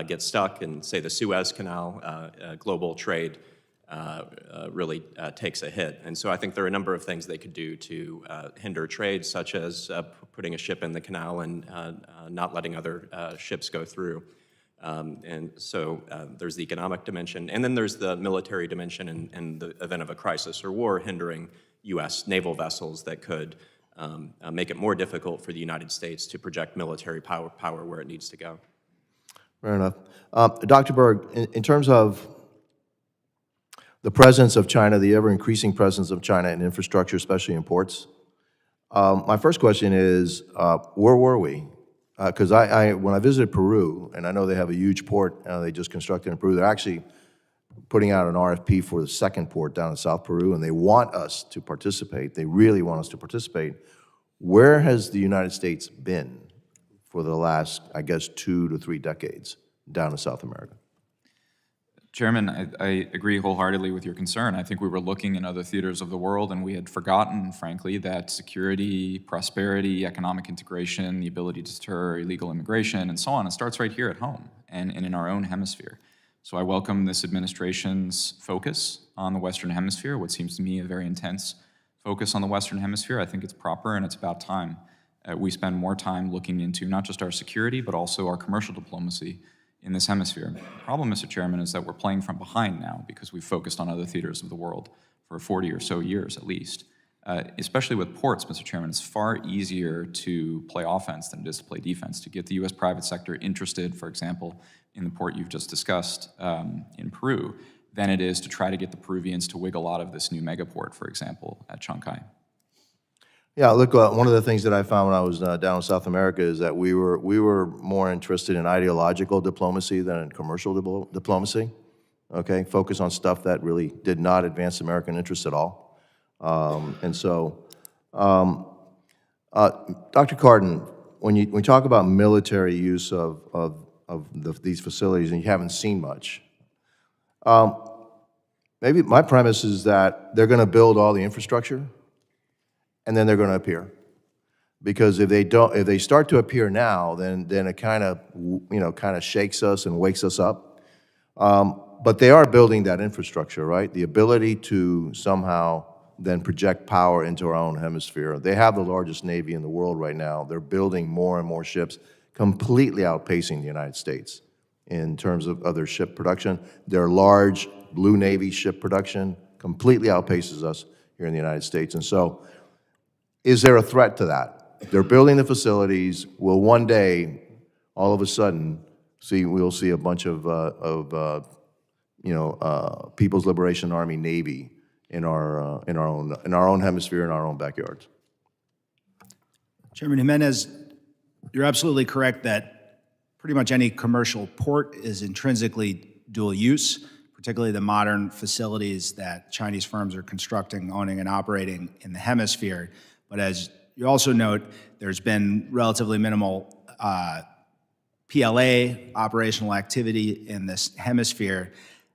get stuck in, say, the Suez Canal, global trade really takes a hit. And so I think there are a number of things they could do to hinder trade, such as putting a ship in the canal and not letting other ships go through. And so there's the economic dimension, and then there's the military dimension in the event of a crisis or war, hindering U.S. naval vessels that could make it more difficult for the United States to project military power where it needs to go. Fair enough. Dr. Berg, in terms of the presence of China, the ever-increasing presence of China in infrastructure, especially in ports, my first question is, where were we? Because when I visited Peru, and I know they have a huge port they just constructed in Peru, they're actually putting out an RFP for the second port down in South Peru, and they want us to participate. They really want us to participate. Where has the United States been for the last, I guess, 2 to 3 decades down in South America? Chairman, I agree wholeheartedly with your concern. I think we were looking in other theaters of the world, and we had forgotten, frankly, that security, prosperity, economic integration, the ability to deter illegal immigration, and so on, it starts right here at home and in our own hemisphere. So I welcome this administration's focus on the Western Hemisphere, what seems to me a very intense focus on the Western Hemisphere. I think it's proper, and it's about time we spend more time looking into not just our security, but also our commercial diplomacy in this hemisphere. The problem, Mr. Chairman, is that we're playing from behind now because we've focused on other theaters of the world for 40 or so years at least. Especially with ports, Mr. Chairman, it's far easier to play offense than it is to play defense, to get the U.S. private sector interested, for example, in the port you've just discussed in Peru, than it is to try to get the Peruvians to wiggle out of this new megaport, for example, at Chancay. Yeah, look, one of the things that I found when I was down in South America is that we were more interested in ideological diplomacy than in commercial diplomacy, okay? Focus on stuff that really did not advance American interests at all. Dr. Kardon, when you talk about military use of these facilities and you haven't seen much, maybe my premise is that they're gonna build all the infrastructure and then they're going to appear, because if they start to appear now, then it kind of shakes us and wakes us up. But they are building that infrastructure, right? The ability to somehow then project power into our own hemisphere. They have the largest Navy in the world right now. They're building more and more ships, completely outpacing the United States in terms of other ship production. Their large Blue Navy ship production completely outpaces us here in the United States. And so, is there a threat to that? They're building the facilities. Will one day, all of a sudden, we'll see a bunch of People's Liberation Army Navy in our own hemisphere, in our own backyards? Chairman Jimenez, you're absolutely correct that pretty much any commercial port is intrinsically dual use, particularly the modern facilities that Chinese firms are constructing, owning, and operating in the hemisphere. But as you also note, there's been relatively minimal PLA operational activity in this hemisphere.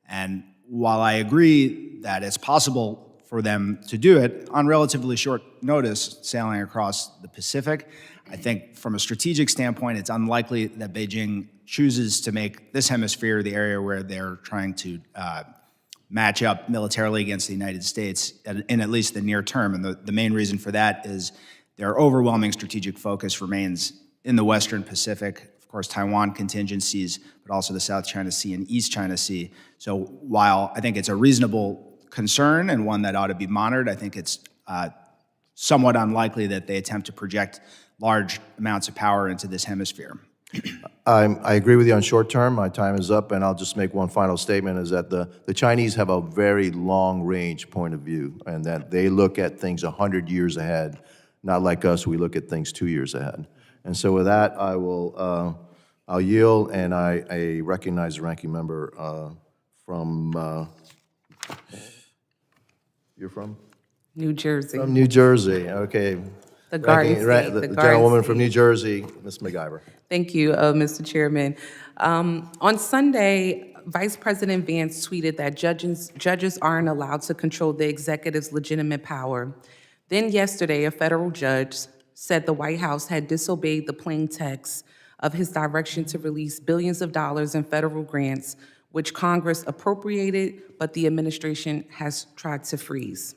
And while I agree that it's possible for them to do it on relatively short notice, sailing across the Pacific, I think from a strategic standpoint, it's unlikely that Beijing chooses to make this hemisphere the area where they're trying to match up militarily against the United States in at least the near term. And the main reason for that is their overwhelming strategic focus remains in the Western Pacific, of course, Taiwan contingencies, but also the South China Sea and East China Sea. So while I think it's a reasonable concern and one that ought to be monitored, I think it's somewhat unlikely that they attempt to project large amounts of power into this hemisphere. I agree with you on short term. My time is up, and I'll just make one final statement, is that the Chinese have a very long-range point of view, and that they look at things 100 years ahead, not like us, we look at things 2 years ahead. And so with that, I'll yield, and I recognize the ranking member from, you're from? New Jersey. From New Jersey, okay. The Garden State. The Garden gentlewoman State. from New Jersey, Ms. MacGyver. Thank you, Mr. Chairman. On Sunday, Vice President Vance tweeted that judges aren't allowed to control the executive's legitimate power. Then yesterday, a federal judge said the White House had disobeyed the plain text of his direction to release billions of dollars in federal grants, which Congress appropriated, but the administration has tried to freeze.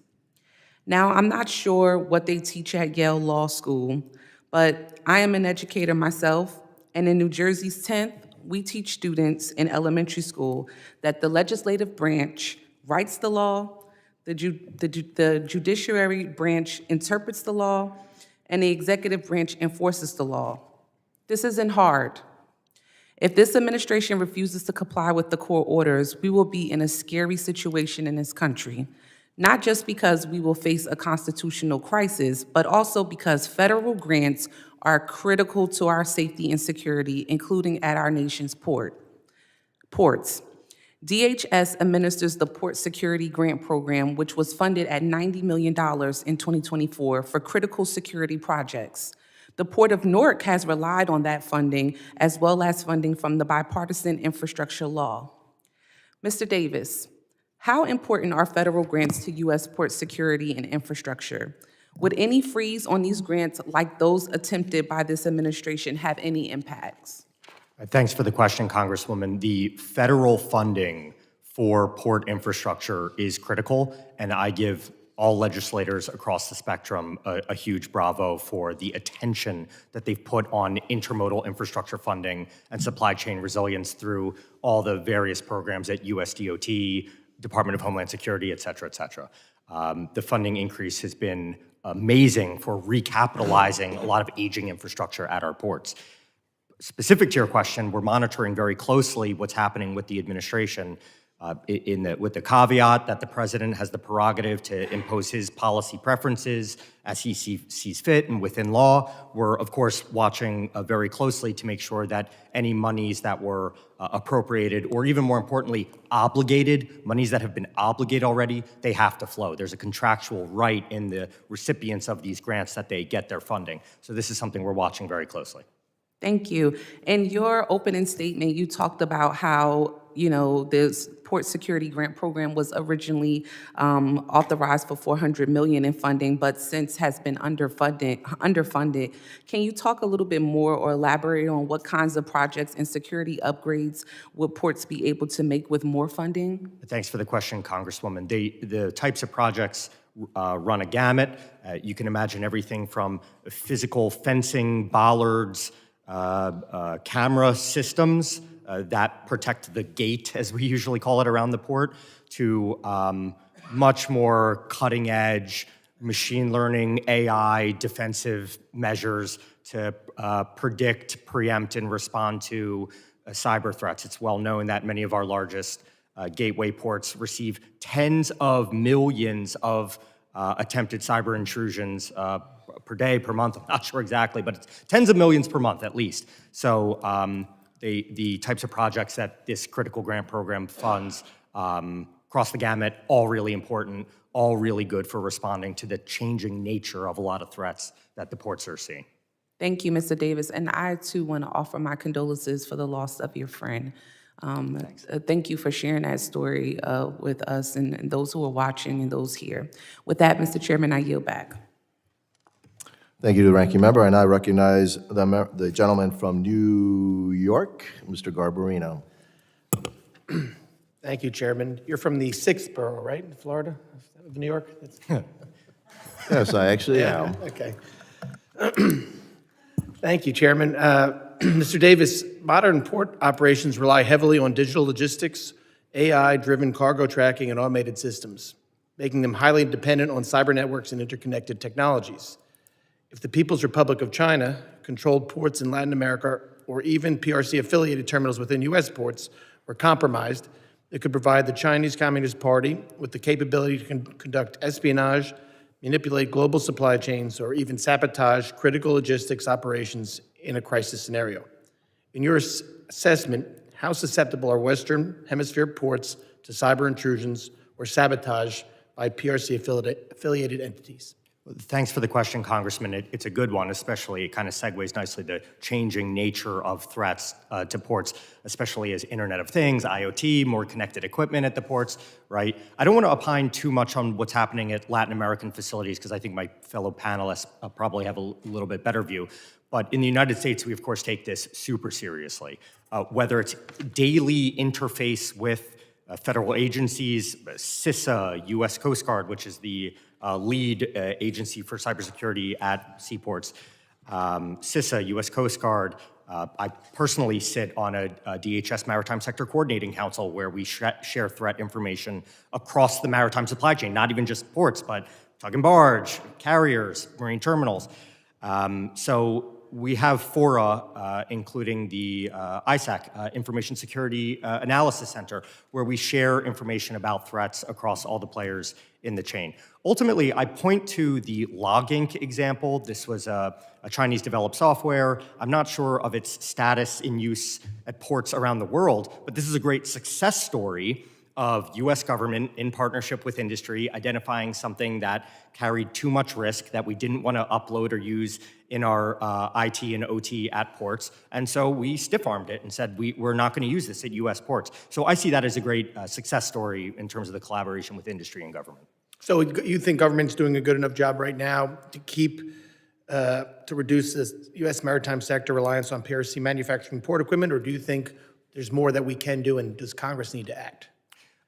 Now, I'm not sure what they teach at Yale Law School, but I am an educator myself, and in New Jersey's 10th, we teach students in elementary school that the legislative branch writes the law, the judiciary branch interprets the law, and the executive branch enforces the law. This isn't hard. If this administration refuses to comply with the court orders, we will be in a scary situation in this country, not just because we will face a constitutional crisis, but also because federal grants are critical to our safety and security, including at our nation's ports. DHS administers the Port Security Grant Program, which was funded at $90 million in 2024 for critical security projects. The Port of Newark has relied on that funding, as well as funding from the Bipartisan Infrastructure Law. Mr. Davis, how important are federal grants to U.S. port security and infrastructure? Would any freeze on these grants, like those attempted by this administration, have any impacts? Thanks for the question, Congresswoman. The federal funding for port infrastructure is critical, and I give all legislators across the spectrum a huge bravo for the attention that they've put on intermodal infrastructure funding and supply chain resilience through all the various programs at USDOT, Department of Homeland Security, et cetera, et cetera. The funding increase has been amazing for recapitalizing a lot of aging infrastructure at our ports. Specific to your question, we're monitoring very closely what's happening with the administration with the caveat that the president has the prerogative to impose his policy preferences as he sees fit and within law. We're, of course, watching very closely to make sure that any monies that were appropriated, or even more importantly, obligated, monies that have been obligated already, they have to flow. There's a contractual right in the recipients of these grants that they get their funding. So this is something we're watching very closely. Thank you. In your opening statement, you talked about how, this Port Security Grant Program was originally authorized for $400 million in funding, but since has been underfunded. Can you talk a little bit more or elaborate on what kinds of projects and security upgrades would ports be able to make with more funding? Thanks for the question, Congresswoman. The types of projects run a gamut. You can imagine everything from physical fencing, bollards, camera systems that protect the gate, as we usually call it, around the port, to much more cutting-edge machine learning, AI, defensive measures to predict, preempt, and respond to cyber threats. It's well known that many of our largest gateway ports receive tens of millions of attempted cyber intrusions per day, per month. I'm not sure exactly, but it's tens of millions per month at least. So the types of projects that this critical grant program funds across the gamut, all really important, all really good for responding to the changing nature of a lot of threats that the ports are seeing. Thank you, Mr. Davis. And I, too, want to offer my condolences for the loss of your friend. Thank you for sharing that story with us and those who are watching and those here. With that, Mr. Chairman, I yield back. Thank you to the ranking member, and I recognize the gentleman from New York, Mr. Garbarino. Thank you, Chairman. You're from the 6th borough, right, in Florida, of New York? Yes, I actually am. Okay. Thank you, Chairman. Mr. Davis, modern port operations rely heavily on digital logistics, AI-driven cargo tracking, and automated systems, making them highly dependent on cyber networks and interconnected technologies. If the People's Republic of China controlled ports in Latin America or even PRC-affiliated terminals within U.S. ports were compromised, it could provide the Chinese Communist Party with the capability to conduct espionage, manipulate global supply chains, or even sabotage critical logistics operations in a crisis scenario. In your assessment, how susceptible are Western Hemisphere ports to cyber intrusions or sabotage by PRC-affiliated entities? Thanks for the question, Congressman. It's a good one, especially it kind of segues nicely to changing nature of threats to ports, especially as Internet of Things, IoT, more connected equipment at the ports, right? I don't want to opine too much on what's happening at Latin American facilities because I think my fellow panelists probably have a little bit better view. But in the United States, we of course take this super seriously, whether it's daily interface with federal agencies, CISA, U.S. Coast Guard, which is the lead agency for cybersecurity at seaports, CISA, U.S. Coast Guard. I personally sit on a DHS Maritime Sector Coordinating Council where we share threat information across the maritime supply chain, not even just ports, but tug and barge, carriers, marine terminals. So we have fora, including the ISAC, Information Security Analysis Center, where we share information about threats across all the players in the chain. Ultimately, I point to the LogInc example. This was a Chinese-developed software. I'm not sure of its status in use at ports around the world, but this is a great success story of U.S. government in partnership with industry identifying something that carried too much risk that we didn't want to upload or use in our IT and OT at ports. And so we stiff-armed it and said, we're not going to use this at U.S. ports. So I see that as a great success story in terms of the collaboration with industry and government. So you think government's doing a good enough job right now to keep, to reduce the U.S. maritime sector reliance on PRC manufacturing port equipment, or do you think there's more that we can do, and does Congress need to act?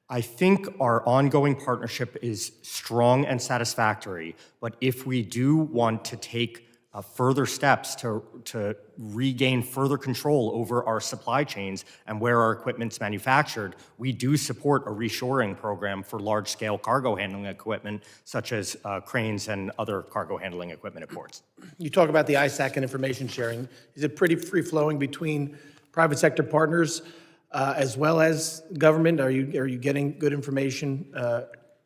I think our ongoing partnership is strong and satisfactory, but if we do want to take further steps to regain further control over our supply chains and where our equipment's manufactured, we do support a reshoring program for large-scale cargo handling equipment, such as cranes and other cargo handling equipment at ports. You talk about the ISAC and information sharing. Is it pretty free-flowing between private sector partners as well as government? Are you getting good information,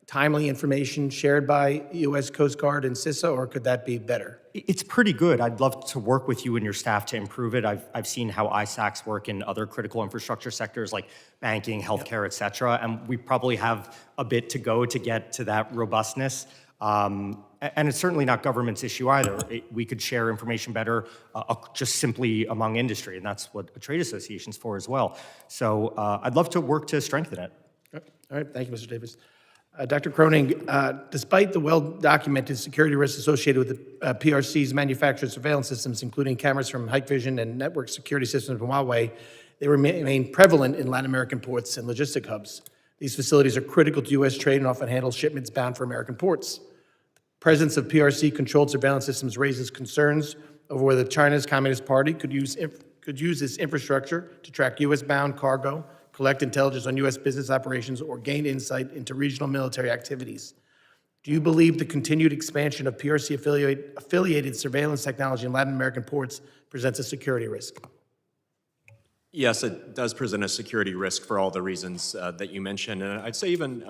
timely information shared by U.S. Coast Guard and CISA, or could that be better? It's pretty good. I'd love to work with you and your staff to improve it. I've seen how ISACs work in other critical infrastructure sectors like banking, healthcare, et cetera, and we probably have a bit to go to get to that robustness. And it's certainly not government's issue either. We could share information better just simply among industry, and that's what a trade association's for as well. So I'd love to work to strengthen it. All right, thank you, Mr. Davis. Dr. Kroenig, despite the well-documented security risks associated with the PRC's manufactured surveillance systems, including cameras from Hikvision and network security systems from Huawei, they remain prevalent in Latin American ports and logistic hubs. These facilities are critical to U.S. trade and often handle shipments bound for American ports. The presence of PRC-controlled surveillance systems raises concerns over whether China's Communist Party could use its infrastructure to track U.S.-bound cargo, collect intelligence on U.S. business operations, or gain insight into regional military activities. Do you believe the continued expansion of PRC affiliated surveillance technology in Latin American ports presents a security risk? Yes, it does present a security risk for all the reasons that you mentioned. And I'd say even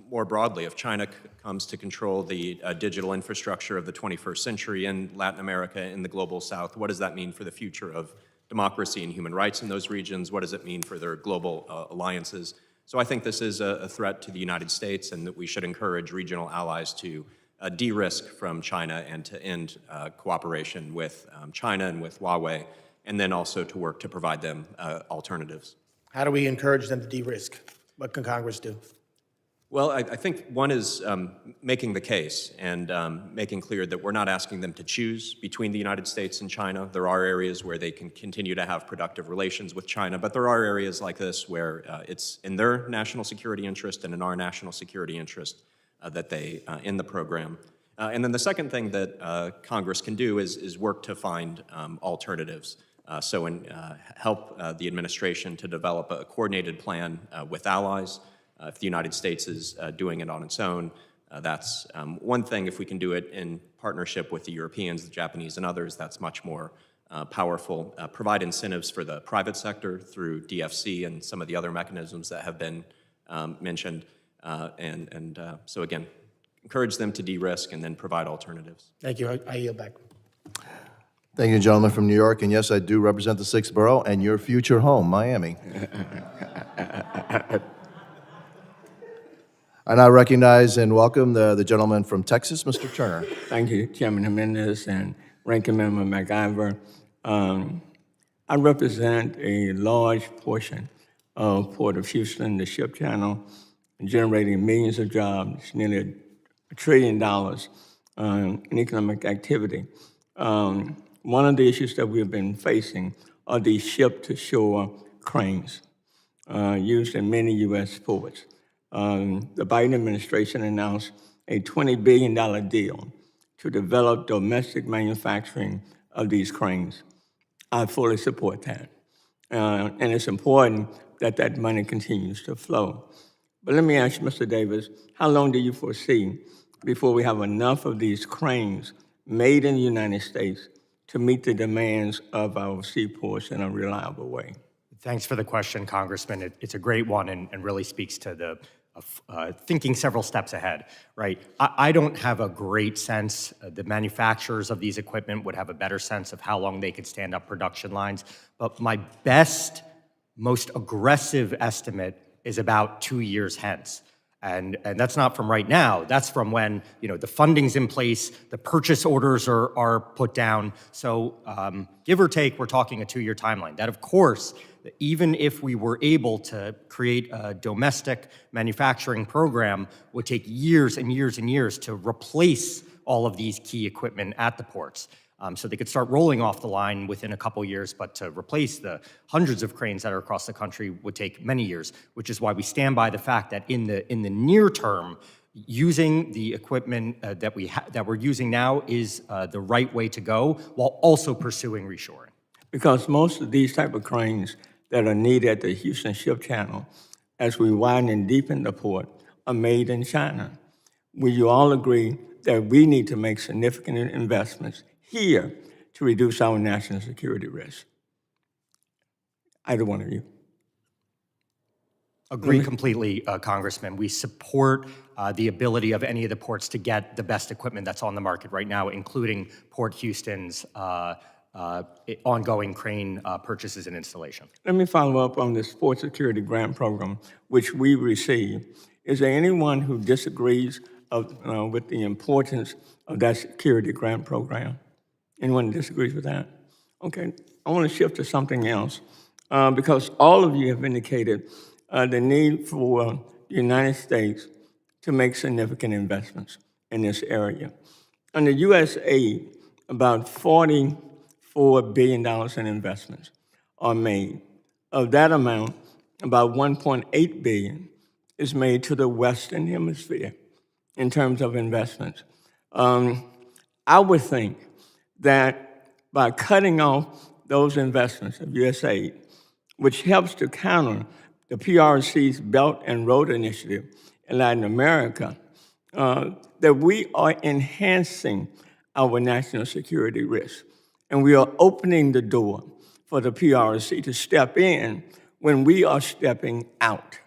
more broadly, if China comes to control the digital infrastructure of the 21st century in Latin America, in the global south, what does that mean for the future of democracy and human rights in those regions? What does it mean for their global alliances? So I think this is a threat to the United States, and that we should encourage regional allies to de-risk from China and to end cooperation with China and with Huawei, and then also to work to provide them alternatives. How do we encourage them to de-risk? What can Congress do? Well, I think one is making the case and making clear that we're not asking them to choose between the United States and China. There are areas where they can continue to have productive relations with China, but there are areas like this where it's in their national security interest and in our national security interest that they end the program. And then the second thing that Congress can do is work to find alternatives. Help the administration to develop a coordinated plan with allies. If the United States is doing it on its own, that's one thing. If we can do it in partnership with the Europeans, the Japanese, and others, that's much more powerful. Provide incentives for the private sector through DFC and some of the other mechanisms that have been mentioned. So again, encourage them to de-risk and then provide alternatives. Thank you. I yield back. Thank you, gentlemen from New York. And yes, I do represent the 6th borough and your future home, Miami. And I recognize and welcome the gentleman from Texas, Mr. Turner. Thank you, Chairman Jimenez and Ranking Member McIver. I represent a large portion of Port of Houston, the ship channel, generating millions of jobs, nearly $1 trillion in economic activity. One of the issues that we've been facing are these ship-to-shore cranes used in many U.S. ports. The Biden administration announced a $20 billion deal to develop domestic manufacturing of these cranes. I fully support that. And it's important that that money continues to flow. But let me ask you, Mr. Davis, how long do you foresee before we have enough of these cranes made in the United States to meet the demands of our seaports in a reliable way? Thanks for the question, Congressman. It's a great one and really speaks to the thinking several steps ahead, right? I don't have a great sense. The manufacturers of these equipment would have a better sense of how long they could stand up production lines. But my best, most aggressive estimate is about 2 years hence. And that's not from right now. That's from when the funding's in place, the purchase orders are put down. So give or take, we're talking a 2-year timeline. That, of course, even if we were able to create a domestic manufacturing program, would take years and years and years to replace all of these key equipment at the ports. So they could start rolling off the line within a couple years, but to replace the hundreds of cranes that are across the country would take many years, which is why we stand by the fact that in the near term, using the equipment that we're using now is the right way to go, while also pursuing reshoring. Because most of these type of cranes that are needed at the Houston Ship Channel, as we widen and deepen the port, are made in China. Will you all agree that we need to make significant investments here to reduce our national security risk? Either one of you. Agree completely, Congressman. We support the ability of any of the ports to get the best equipment that's on the market right now, including Port Houston's ongoing crane purchases and installation. Let me follow up on the Port Security Grant Program, which we receive. Is there anyone who disagrees with the importance of that security grant program? Anyone disagrees with that? Okay, I want to shift to something else because all of you have indicated the need for the United States to make significant investments in this area. Under U.S. aid, about $44 billion in investments are made. Of that amount, about $1.8 billion is made to the Western Hemisphere in terms of investments. I would think that by cutting off those investments of USAID, which helps to counter the PRC's Belt and Road Initiative in Latin America, that we are enhancing our national security risk. And we are opening the door for the PRC to step in when we are stepping out,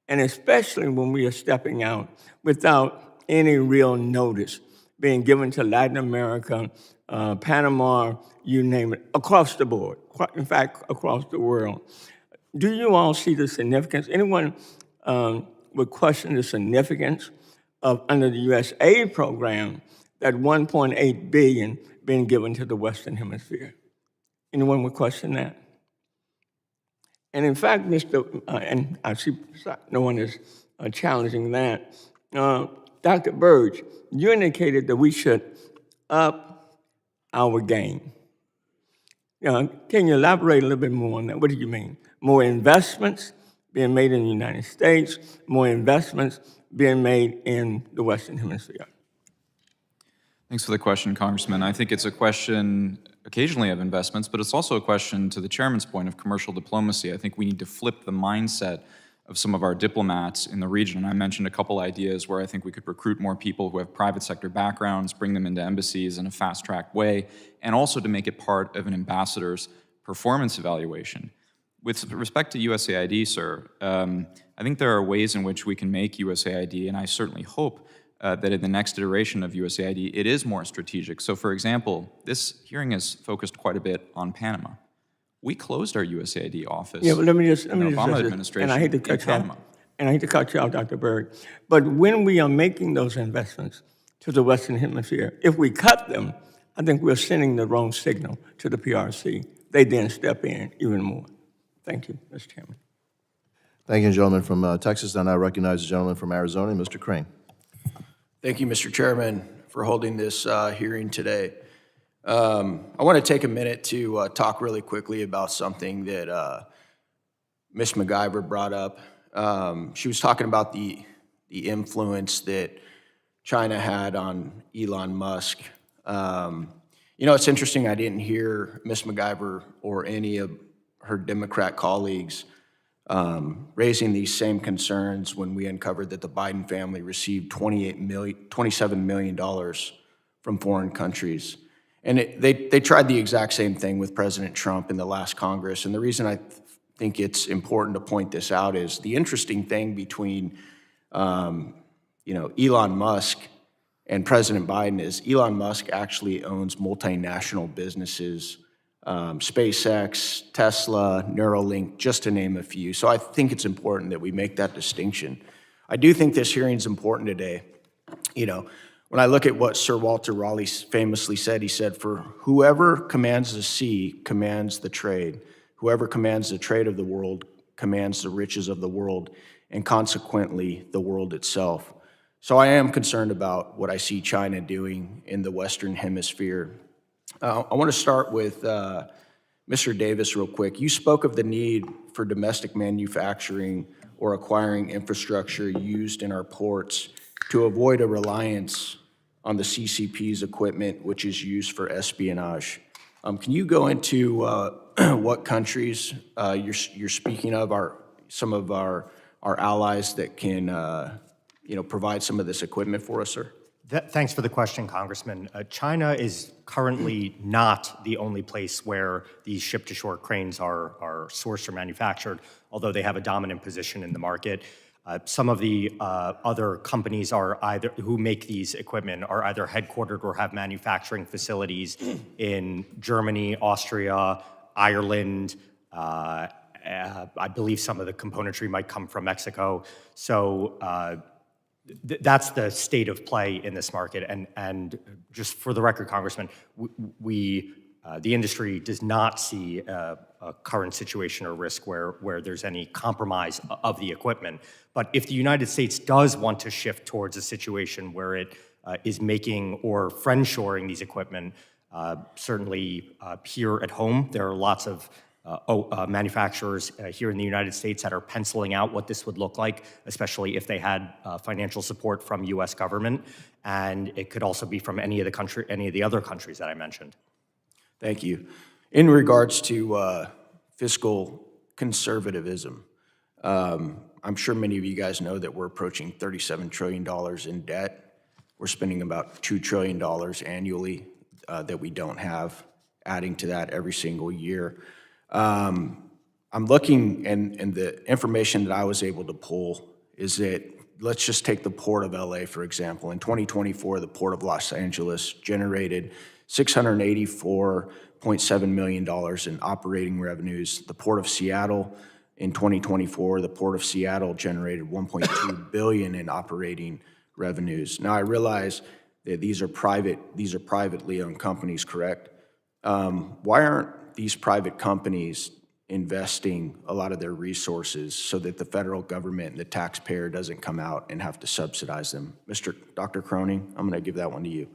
and especially when we are stepping out without any real notice being given to Latin America, Panama, you name it, across the board, in fact, across the world. Do you all see the significance? Anyone would question the significance of, under the U.S. aid program, that $1.8 billion being given to the Western Hemisphere? Anyone would question that? And in fact, and I see no one is challenging that, Dr. Berg, you indicated that we should up our game. Can you elaborate a little bit more on that? What do you mean? More investments being made in the United States, more investments being made in the Western Hemisphere? Thanks for the question, Congressman. I think it's a question occasionally of investments, but it's also a question, to the chairman's point, of commercial diplomacy. I think we need to flip the mindset of some of our diplomats in the region. And I mentioned a couple ideas where I think we could recruit more people who have private sector backgrounds, bring them into embassies in a fast-track way, and also to make it part of an ambassador's performance evaluation. With respect to USAID, sir, I think there are ways in which we can make USAID, and I certainly hope that in the next iteration of USAID, it is more strategic. So for example, this hearing is focused quite a bit on Panama. We closed our USAID office Yeah, but let me just in the Obama administration and I hate to in cut you Panama. off, and I hate to cut you off, Dr. Berg, but when we are making those investments to the Western Hemisphere, if we cut them, I think we're sending the wrong signal to the PRC. They then step in even more. Thank you, Mr. Chairman. Thank you, gentleman from Texas. I now recognize the gentleman from Arizona, Mr. Crane. Thank you, Mr. Chairman, for holding this hearing today. I want to take a minute to talk really quickly about something that Ms. MacIver brought up. She was talking about the influence that China had on Elon Musk. You know, it's interesting, I didn't hear Ms. MacIver or any of her Democrat colleagues raising these same concerns when we uncovered that the Biden family received $27 million from foreign countries. And they tried the exact same thing with President Trump in the last Congress. And the reason I think it's important to point this out is the interesting thing between Elon Musk and President Biden is Elon Musk actually owns multinational businesses, SpaceX, Tesla, Neuralink, just to name a few. So I think it's important that we make that distinction. I do think this hearing is important today. You know, when I look at what Sir Walter Raleigh famously said, he said, "For whoever commands the sea commands the trade. Whoever commands the trade of the world commands the riches of the world, and consequently the world itself." So I am concerned about what I see China doing in the Western Hemisphere. I want to start with Mr. Davis real quick. You spoke of the need for domestic manufacturing or acquiring infrastructure used in our ports to avoid a reliance on the CCP's equipment, which is used for espionage. Can you go into what countries you're speaking of are some of our allies that can provide some of this equipment for us, sir? Thanks for the question, Congressman. China is currently not the only place where these ship-to-shore cranes are sourced or manufactured, although they have a dominant position in the market. Some of the other companies who make these equipment are either headquartered or have manufacturing facilities in Germany, Austria, Ireland. I believe some of the componentry might come from Mexico. So that's the state of play in this market. And just for the record, Congressman, the industry does not see a current situation or risk where there's any compromise of the equipment. But if the United States does want to shift towards a situation where it is making or friendshoring these equipment, certainly here at home, there are lots of manufacturers here in the United States that are penciling out what this would look like, especially if they had financial support from U.S. government, and it could also be from any of the other countries that I mentioned. Thank you. In regards to fiscal conservatism, I'm sure many of you guys know that we're approaching $37 trillion in debt. We're spending about $2 trillion annually that we don't have, adding to that every single year. I'm looking, and the information that I was able to pull is that, let's just take the Port of LA, for example. In 2024, the Port of Los Angeles generated $684.7 million in operating revenues. The Port of Seattle, in 2024, the Port of Seattle generated $1.2 billion in operating revenues. Now, I realize that these are privately owned companies, correct? Why aren't these private companies investing a lot of their resources so that the federal government and the taxpayer doesn't come out and have to subsidize them? Dr. Kroenig, I'm going to give that one to you.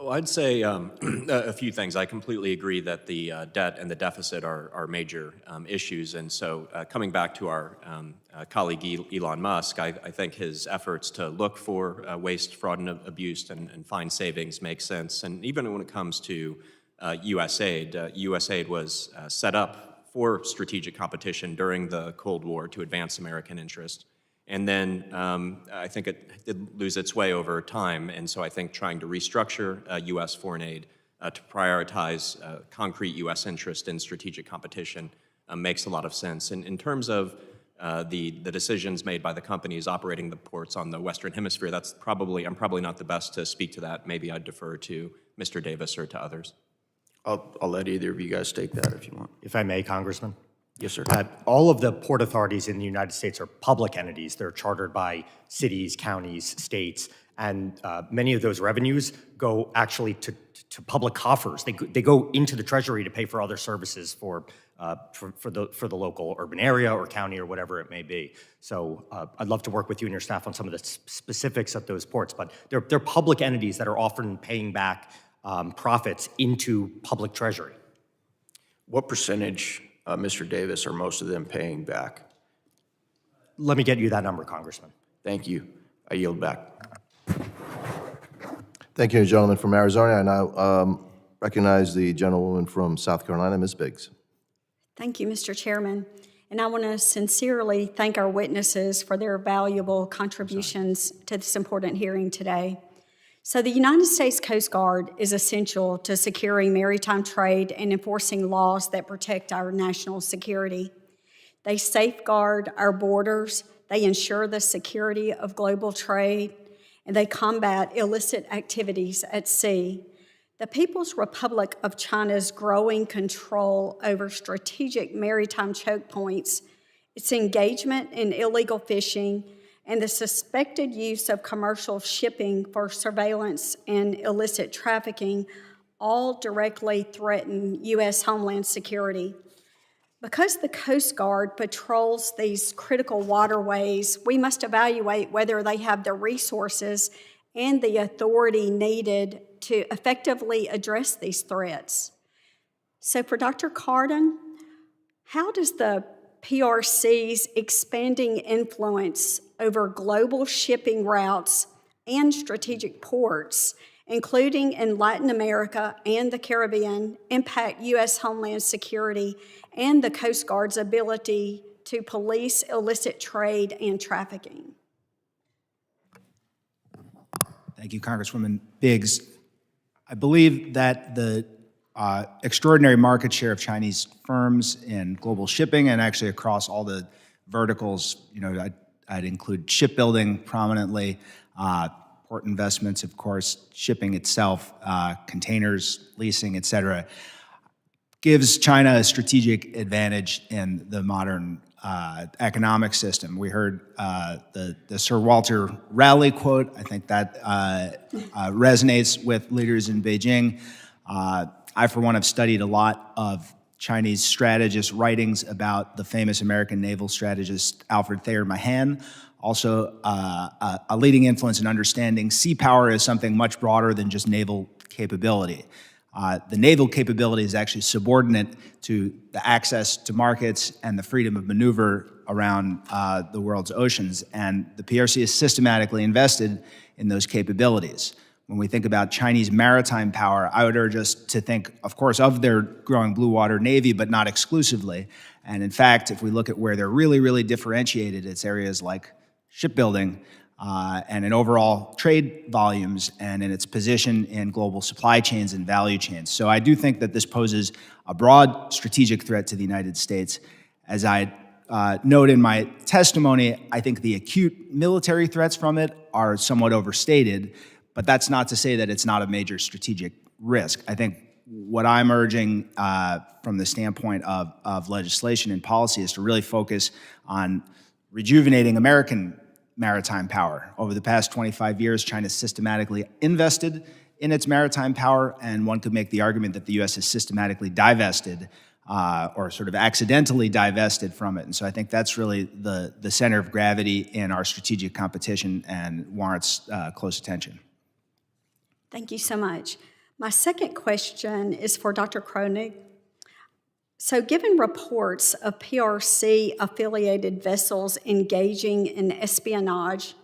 Oh, I'd say a few things. I completely agree that the debt and the deficit are major issues. And so coming back to our colleague Elon Musk, I think his efforts to look for waste, fraud, and abuse and find savings make sense. And even when it comes to USAID was set up for strategic competition during the Cold War to advance American interest. And then I think it did lose its way over time. And so I think trying to restructure U.S. foreign aid to prioritize concrete U.S. interest in strategic competition makes a lot of sense. And in terms of the decisions made by the companies operating the ports on the Western Hemisphere, I'm probably not the best to speak to that. Maybe I'd defer to Mr. Davis or to others. I'll let either of you guys take that if you want. If I may, Congressman. Yes, sir. All of the port authorities in the United States are public entities. They're chartered by cities, counties, states, and many of those revenues go actually to public coffers. They go into the Treasury to pay for other services for the local urban area or county or whatever it may be. So I'd love to work with you and your staff on some of the specifics of those ports, but they're public entities that are often paying back profits into public treasury. What percentage, Mr. Davis, are most of them paying back? Let me get you that number, Congressman. Thank you. I yield back. Thank you, gentleman from Arizona. I now recognize the gentlewoman from South Carolina, Ms. Biggs. Thank you, Mr. Chairman. And I want to sincerely thank our witnesses for their valuable contributions to this important hearing today. So the United States Coast Guard is essential to securing maritime trade and enforcing laws that protect our national security. They safeguard our borders, they ensure the security of global trade, and they combat illicit activities at sea. The People's Republic of China's growing control over strategic maritime choke points, its engagement in illegal fishing, and the suspected use of commercial shipping for surveillance and illicit trafficking all directly threaten U.S. Homeland Security. Because the Coast Guard patrols these critical waterways, we must evaluate whether they have the resources and the authority needed to effectively address these threats. So for Dr. Kardon, how does the PRC's expanding influence over global shipping routes and strategic ports, including in Latin America and the Caribbean, impact U.S. Homeland Security and the Coast Guard's ability to police illicit trade and trafficking? Thank you, Congresswoman Biggs. I believe that the extraordinary market share of Chinese firms in global shipping and actually across all the verticals, I'd include shipbuilding prominently, port investments, of course, shipping itself, containers, leasing, et cetera, gives China a strategic advantage in the modern economic system. We heard the Sir Walter Raleigh quote. I think that resonates with leaders in Beijing. I, for one, have studied a lot of Chinese strategists' writings about the famous American naval strategist Alfred Thayer Mahan, also a leading influence in understanding sea power as something much broader than just naval capability. The naval capability is actually subordinate to the access to markets and the freedom of maneuver around the world's oceans, and the PRC is systematically invested in those capabilities. when we think about Chinese maritime power, I would urge us to think, of course, of their growing blue water navy, but not exclusively. And in fact, if we look at where they're really, really differentiated, it's areas like shipbuilding and in overall trade volumes and in its position in global supply chains and value chains. So I do think that this poses a broad strategic threat to the United States. As I note in my testimony, I think the acute military threats from it are somewhat overstated, but that's not to say that it's not a major strategic risk. I think what I'm urging from the standpoint of legislation and policy is to really focus on rejuvenating American maritime power. Over the past 25 years, China systematically invested in its maritime power, and one could make the argument that the U.S. has systematically divested or sort of accidentally divested from it. And so I think that's really the center of gravity in our strategic competition and warrants close attention. Thank you so much. My second question is for Dr. Kroenig. So given reports of PRC-affiliated vessels engaging in espionage,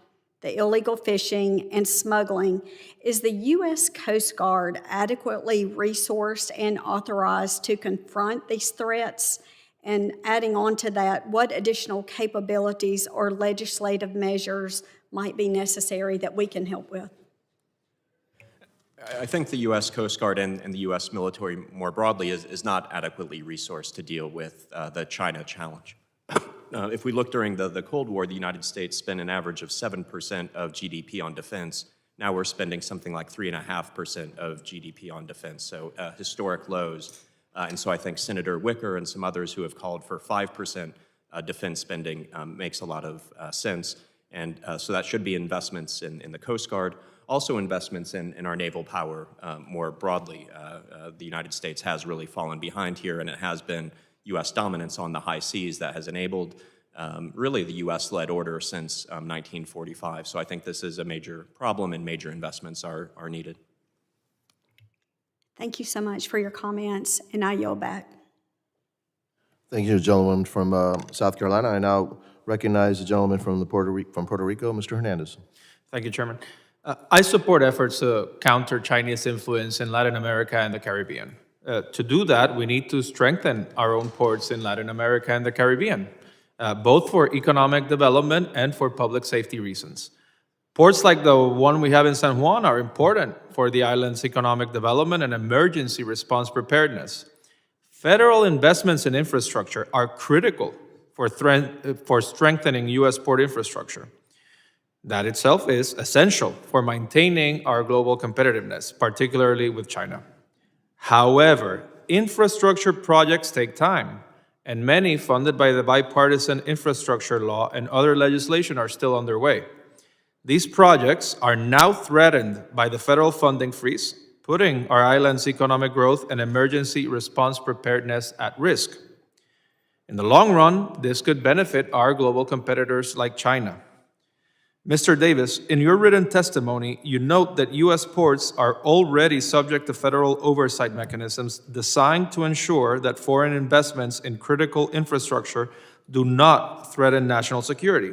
the illegal fishing, and smuggling, is the U.S. Coast Guard adequately resourced and authorized to confront these threats? And adding on to that, what additional capabilities or legislative measures might be necessary that we can help with? I think the U.S. Coast Guard and the U.S. military more broadly is not adequately resourced to deal with the China challenge. If we look during the Cold War, the United States spent an average of 7% of GDP on defense. Now we're spending something like 3.5% of GDP on defense, so historic lows. And so I think Senator Wicker and some others who have called for 5% defense spending makes a lot of sense. And so that should be investments in the Coast Guard, also investments in our naval power more broadly. The United States has really fallen behind here, and it has been U.S. dominance on the high seas that has enabled really the U.S.-led order since 1945. So I think this is a major problem, and major investments are needed. Thank you so much for your comments, and I yield back. Thank you, gentleman from South Carolina. I now recognize the gentleman from Puerto Rico, Mr. Hernandez. Thank you, Chairman. I support efforts to counter Chinese influence in Latin America and the Caribbean. To do that, we need to strengthen our own ports in Latin America and the Caribbean, both for economic development and for public safety reasons. Ports like the one we have in San Juan are important for the island's economic development and emergency response preparedness. Federal investments in infrastructure are critical for strengthening U.S. port infrastructure. That itself is essential for maintaining our global competitiveness, particularly with China. However, infrastructure projects take time, and many funded by the bipartisan infrastructure law and other legislation are still underway. These projects are now threatened by the federal funding freeze, putting our island's economic growth and emergency response preparedness at risk. In the long run, this could benefit our global competitors like China. Mr. Davis, in your written testimony, you note that U.S. ports are already subject to federal oversight mechanisms designed to ensure that foreign investments in critical infrastructure do not threaten national security.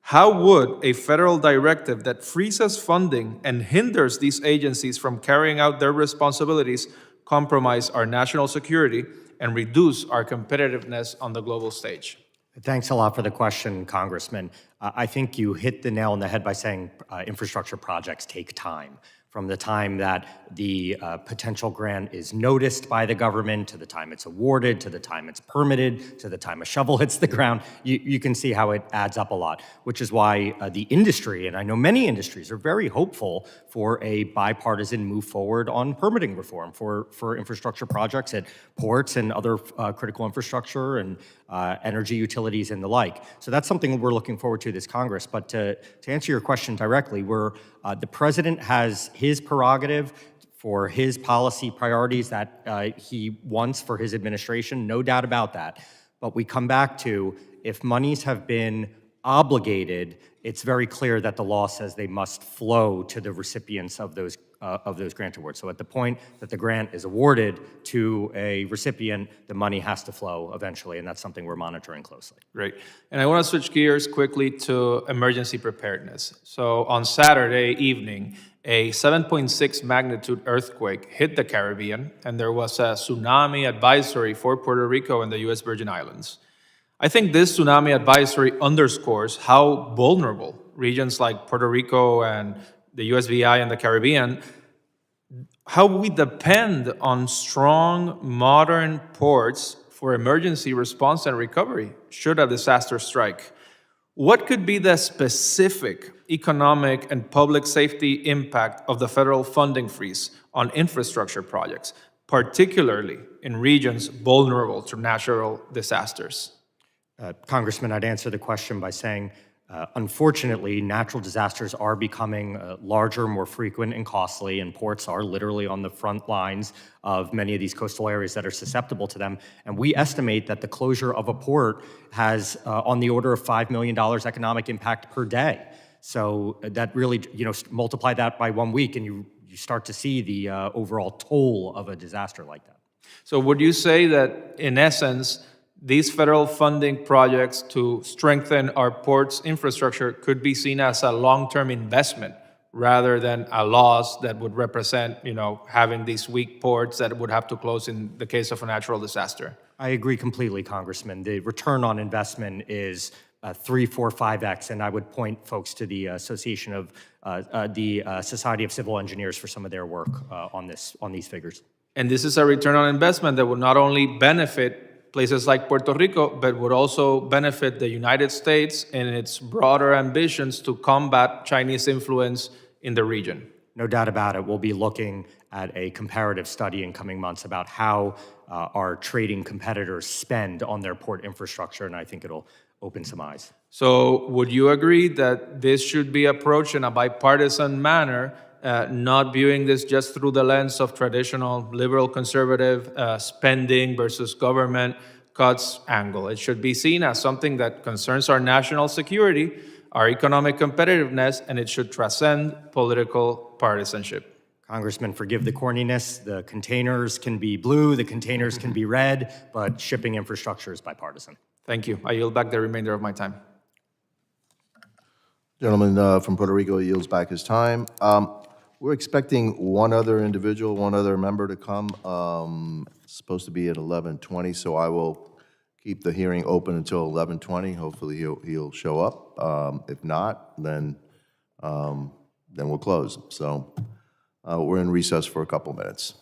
How would a federal directive that freezes funding and hinders these agencies from carrying out their responsibilities compromise our national security and reduce our competitiveness on the global stage? Thanks a lot for the question, Congressman. I think you hit the nail on the head by saying infrastructure projects take time. From the time that the potential grant is noticed by the government, to the time it's awarded, to the time it's permitted, to the time a shovel hits the ground, you can see how it adds up a lot, which is why the industry, and I know many industries, are very hopeful for a bipartisan move forward on permitting reform for infrastructure projects at ports and other critical infrastructure and energy utilities and the like. So that's something we're looking forward to this Congress. But to answer your question directly, the president has his prerogative for his policy priorities that he wants for his administration, no doubt about that. But we come back to, if monies have been obligated, it's very clear that the law says they must flow to the recipients of those grant awards. So at the point that the grant is awarded to a recipient, the money has to flow eventually, and that's something we're monitoring closely. Great. And I want to switch gears quickly to emergency preparedness. So on Saturday evening, a 7.6 magnitude earthquake hit the Caribbean, and there was a tsunami advisory for Puerto Rico and the U.S. Virgin Islands. I think this tsunami advisory underscores how vulnerable regions like Puerto Rico and the USVI and the Caribbean, how we depend on strong, modern ports for emergency response and recovery should a disaster strike. What could be the specific economic and public safety impact of the federal funding freeze on infrastructure projects, particularly in regions vulnerable to natural disasters? Congressman, I'd answer the question by saying, unfortunately, natural disasters are becoming larger, more frequent, and costly, and ports are literally on the front lines of many of these coastal areas that are susceptible to them. And we estimate that the closure of a port has on the order of $5 million economic impact per day. So that really, multiply that by 1 week, and you start to see the overall toll of a disaster like that. So would you say that, in essence, these federal funding projects to strengthen our ports infrastructure could be seen as a long-term investment rather than a loss that would represent, having these weak ports that would have to close in the case of a natural disaster? I agree completely, Congressman. The return on investment is 3, 4, 5x, and I would point folks to the Association of the Society of Civil Engineers for some of their work on these figures. And this is a return on investment that would not only benefit places like Puerto Rico, but would also benefit the United States in its broader ambitions to combat Chinese influence in the region. No doubt about it. We'll be looking at a comparative study in coming months about how our trading competitors spend on their port infrastructure, and I think it'll open some eyes. So would you agree that this should be approached in a bipartisan manner, not viewing this just through the lens of traditional liberal conservative spending versus government cuts angle? It should be seen as something that concerns our national security, our economic competitiveness, and it should transcend political partisanship. Congressman, forgive the corniness. The containers can be blue, the containers can be red, but shipping infrastructure is bipartisan. Thank you. I yield back the remainder of my time. Gentleman from Puerto Rico yields back his time. We're expecting one other individual, one other member to come. It's supposed to be at 11:20, so I will keep the hearing open until 11:20. Hopefully he'll show up. If not, then we'll close. So we're in recess for a couple minutes.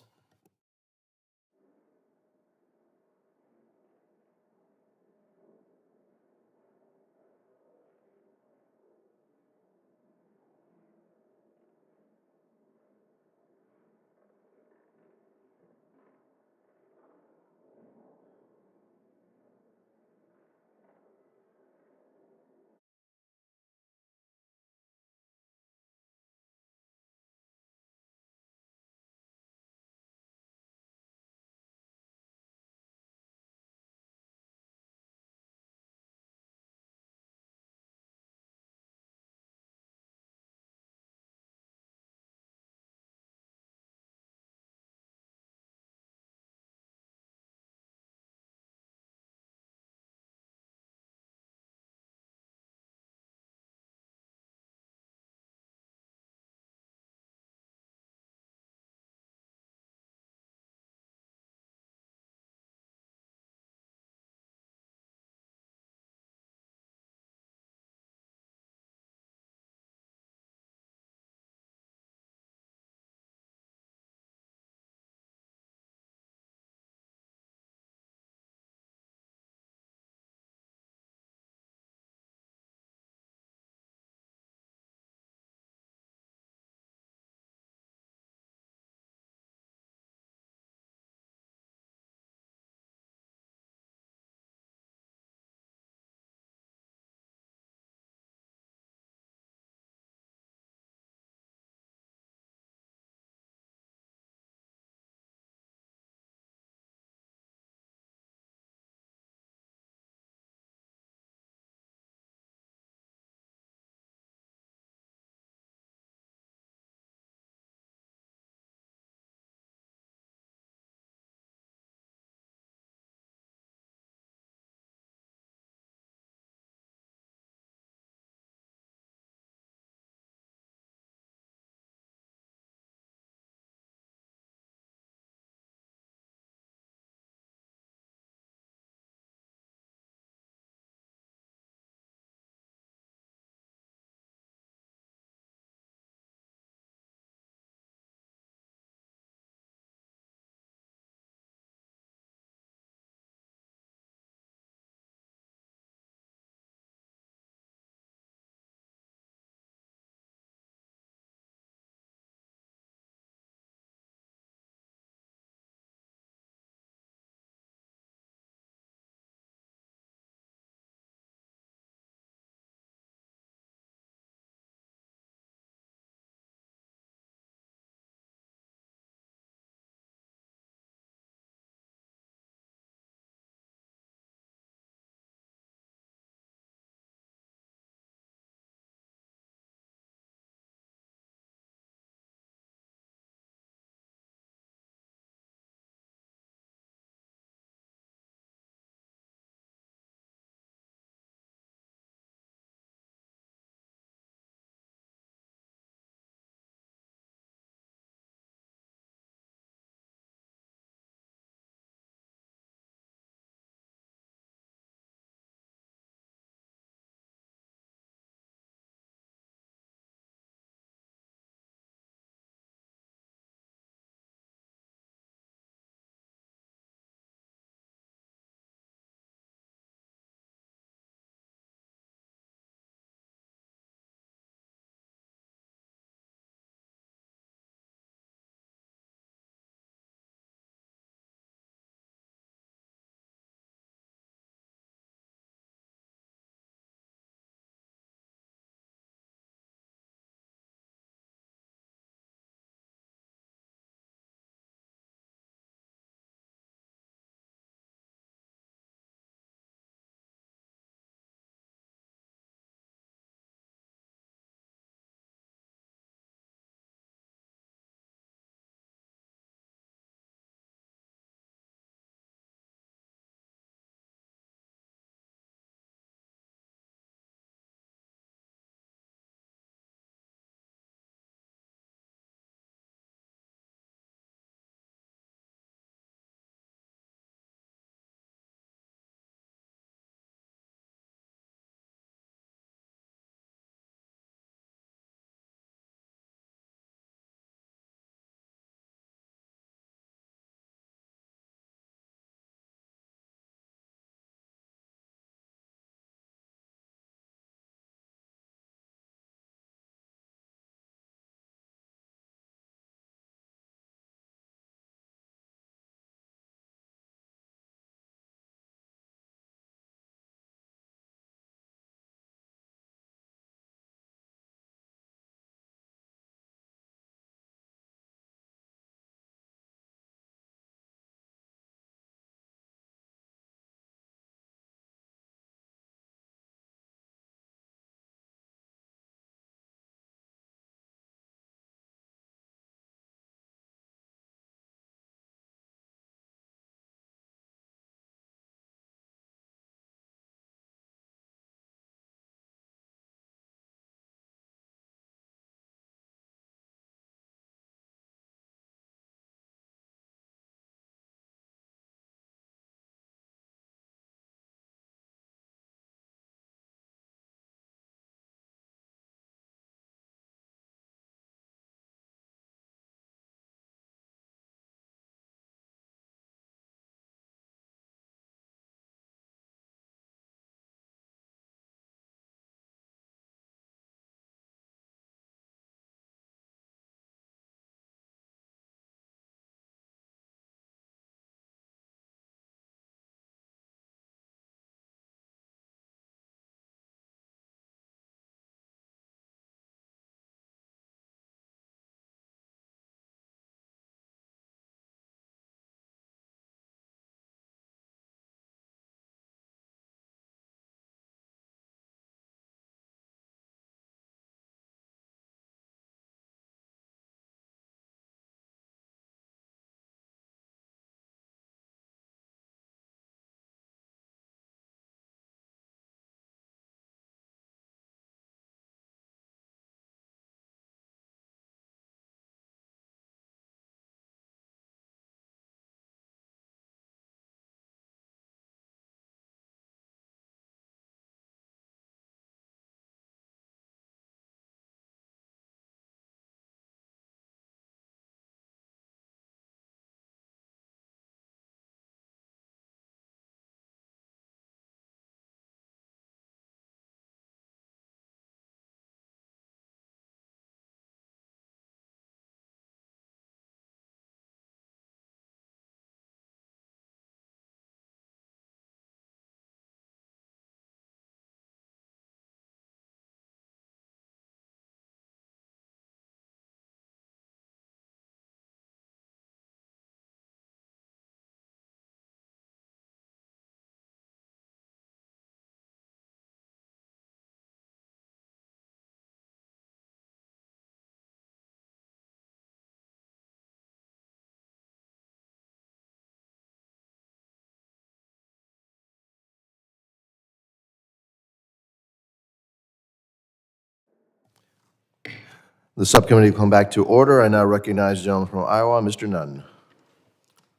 The subcommittee will come back to order. I now recognize the gentleman from Iowa, Mr. Nunn.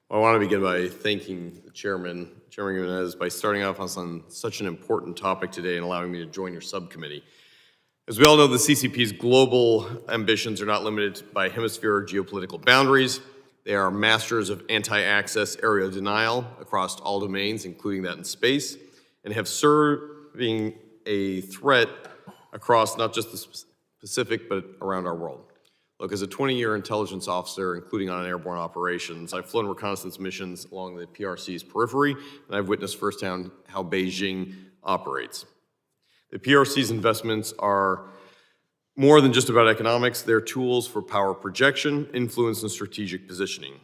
I want to begin by thanking the Chairman Jimenez, by starting off on such an important topic today and allowing me to join your subcommittee. As we all know, the CCP's global ambitions are not limited by hemisphere geopolitical boundaries. They are masters of anti-access area denial across all domains, including that in space, and have serving a threat across not just the Pacific, but around our world. Look, as a 20-year intelligence officer, including on airborne operations, I've flown reconnaissance missions along the PRC's periphery, and I've witnessed firsthand how Beijing operates. The PRC's investments are more than just about economics. They're tools for power projection, influence, and strategic positioning.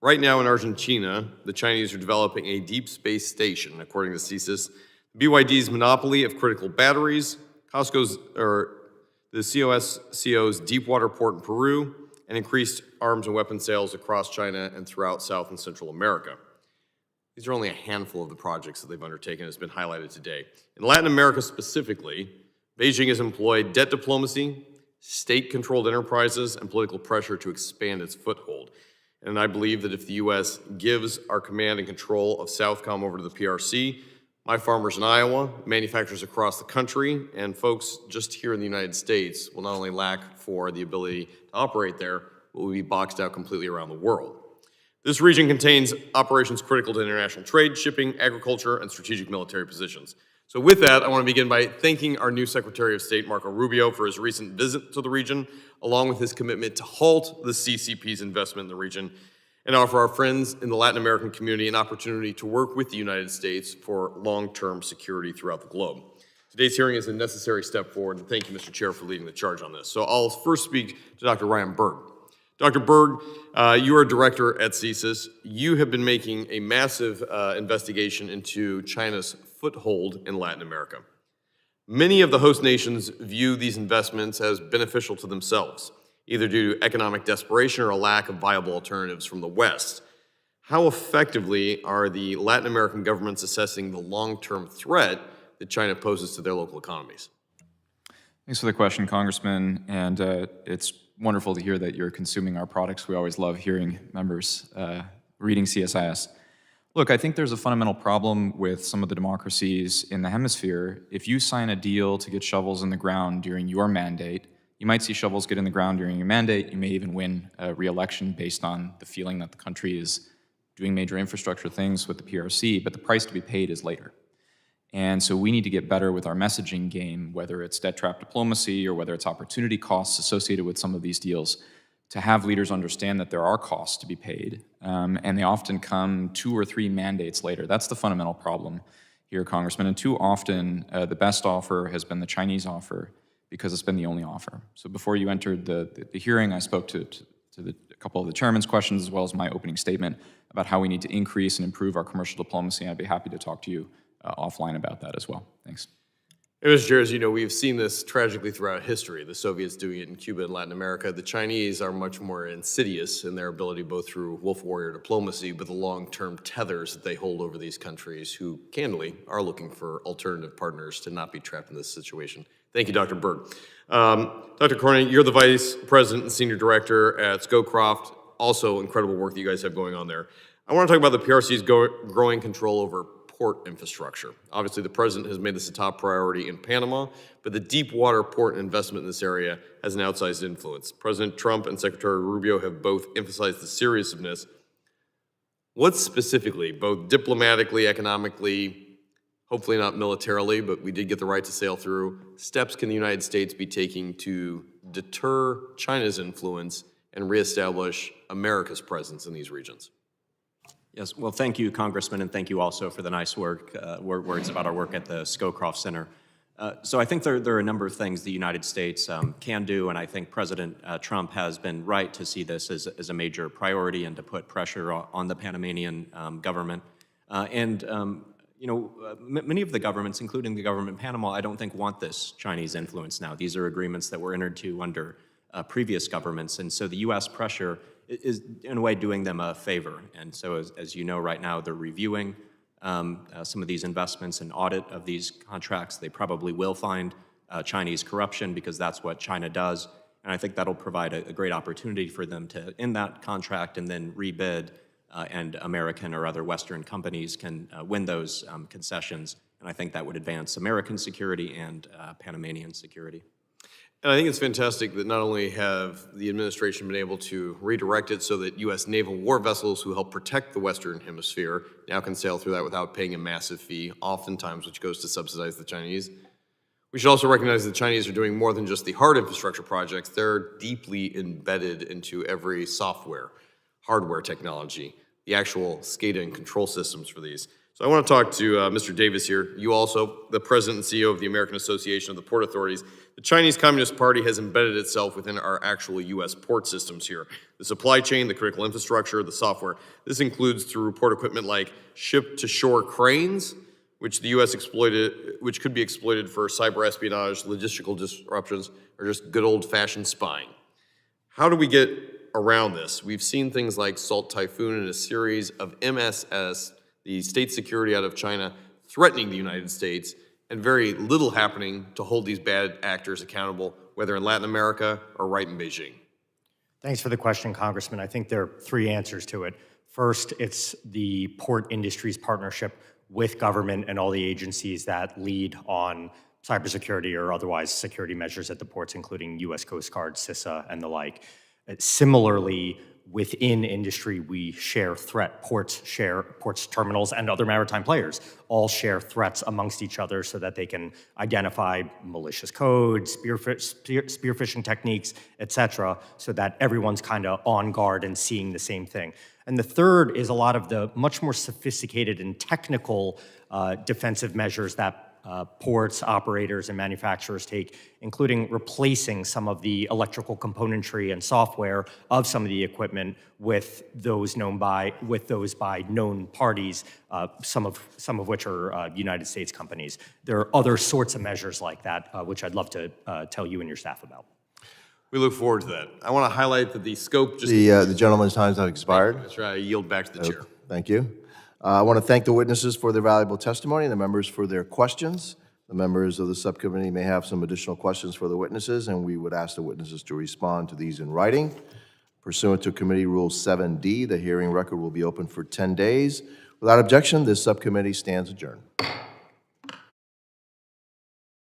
Right now in Argentina, the Chinese are developing a deep space station, according to CSIS. BYD's monopoly of critical batteries, the COSCO's deep water port in Peru, and increased arms and weapon sales across China and throughout South and Central America. These are only a handful of the projects that they've undertaken, as has been highlighted today. In Latin America specifically, Beijing has employed debt diplomacy, state-controlled enterprises, and political pressure to expand its foothold. And I believe that if the U.S. gives our command and control of Southcom over to the PRC, my farmers in Iowa, manufacturers across the country, and folks just here in the United States will not only lack for the ability to operate there, but will be boxed out completely around the world. This region contains operations critical to international trade, shipping, agriculture, and strategic military positions. So with that, I want to begin by thanking our new Secretary of State, Marco Rubio, for his recent visit to the region, along with his commitment to halt the CCP's investment in the region and offer our friends in the Latin American community an opportunity to work with the United States for long-term security throughout the globe. Today's hearing is a necessary step forward, and thank you, Mr. Chair, for leading the charge on this. So I'll first speak to Dr. Ryan Berg. Dr. Berg, you are a director at CSIS. You have been making a massive investigation into China's foothold in Latin America. Many of the host nations view these investments as beneficial to themselves, either due to economic desperation or a lack of viable alternatives from the West. How effectively are the Latin American governments assessing the long-term threat that China poses to their local economies? Thanks for the question, Congressman, and it's wonderful to hear that you're consuming our products. We always love hearing members reading CSIS. Look, I think there's a fundamental problem with some of the democracies in the hemisphere. If you sign a deal to get shovels in the ground during your mandate, you might see shovels get in the ground during your mandate. You may even win a re-election based on the feeling that the country is doing major infrastructure things with the PRC, but the price to be paid is later. And so we need to get better with our messaging game, whether it's debt trap diplomacy or whether it's opportunity costs associated with some of these deals, to have leaders understand that there are costs to be paid, and they often come 2 or 3 mandates later. That's the fundamental problem here, Congressman. And too often, the best offer has been the Chinese offer because it's been the only offer. So before you entered the hearing, I spoke to a couple of the chairman's questions as well as my opening statement about how we need to increase and improve our commercial diplomacy. I'd be happy to talk to you offline about that as well. Thanks. Mr. Chair, as you know, we've seen this tragically throughout history. The Soviets doing it in Cuba and Latin America. The Chinese are much more insidious in their ability, both through wolf warrior diplomacy, but the long-term tethers that they hold over these countries who, candidly, are looking for alternative partners to not be trapped in this situation. Thank you, Dr. Berg. Dr. Kroenig, you're the Vice President and Senior Director at Scowcroft. Also, incredible work that you guys have going on there. I want to talk about the PRC's growing control over port infrastructure. Obviously, the President has made this a top priority in Panama, but the deep water port investment in this area has an outsized influence. President Trump and Secretary Rubio have both emphasized the seriousness. What specifically, both diplomatically, economically, hopefully not militarily, but we did get the right to sail through, steps can the United States be taking to deter China's influence and reestablish America's presence in these regions? Yes, well, thank you, Congressman, and thank you also for the nice words about our work at the Scowcroft Center. So I think there are a number of things the United States can do, and I think President Trump has been right to see this as a major priority and to put pressure on the Panamanian government. Many of the governments, including the government in Panama, I don't think want this Chinese influence now. These are agreements that were entered to under previous governments, and so the U.S. pressure is in a way doing them a favor. And so as you know, right now they're reviewing some of these investments and audit of these contracts. They probably will find Chinese corruption, because that's what China does. And I think that'll provide a great opportunity for them to end that contract and then rebid, and American or other Western companies can win those concessions. And I think that would advance American security and Panamanian security. And I think it's fantastic that not only have the administration been able to redirect it so that U.S. naval war vessels who help protect the Western Hemisphere now can sail through that without paying a massive fee, oftentimes which goes to subsidize the Chinese. We should also recognize that the Chinese are doing more than just the hard infrastructure projects. They're deeply embedded into every software, hardware technology, the actual SCADA and control systems for these. So I want to talk to Mr. Davis here. You also, the president and CEO of the American Association of the Port Authorities. The Chinese Communist Party has embedded itself within our actual U.S. port systems here. The supply chain, the critical infrastructure, the software. This includes through port equipment like ship-to-shore cranes, which the U.S. which could be exploited for cyber espionage, logistical disruptions, or just good old-fashioned spying. How do we get around this? We've seen things like Salt Typhoon and a series of MSS, the state security out of China, threatening the United States, and very little happening to hold these bad actors accountable, whether in Latin America or right in Beijing. Thanks for the question, Congressman. I think there are three answers to it. First, it's the port industry's partnership with government and all the agencies that lead on cybersecurity or otherwise security measures at the ports, including U.S. Coast Guard, CISA, and the like. Similarly, within industry, we share ports, terminals, and other maritime players all share threats amongst each other so that they can identify malicious codes, spearfishing techniques, et cetera, so that everyone's kind of on guard and seeing the same thing. And the third is a lot of the much more sophisticated and technical defensive measures that ports, operators, and manufacturers take, including replacing some of the electrical componentry and software of some of the equipment with those by known parties, some of which are United States companies. There are other sorts of measures like that, which I'd love to tell you and your staff about. We look forward to that. I want to highlight that the scope just... The gentleman's time has expired. That's right. I yield back to the chair. Thank you. I want to thank the witnesses for their valuable testimony and the members for their questions. The members of the subcommittee may have some additional questions for the witnesses, and we would ask the witnesses to respond to these in writing. Pursuant to Committee Rule 7D, the hearing record will be open for 10 days. Without objection, this subcommittee stands adjourned.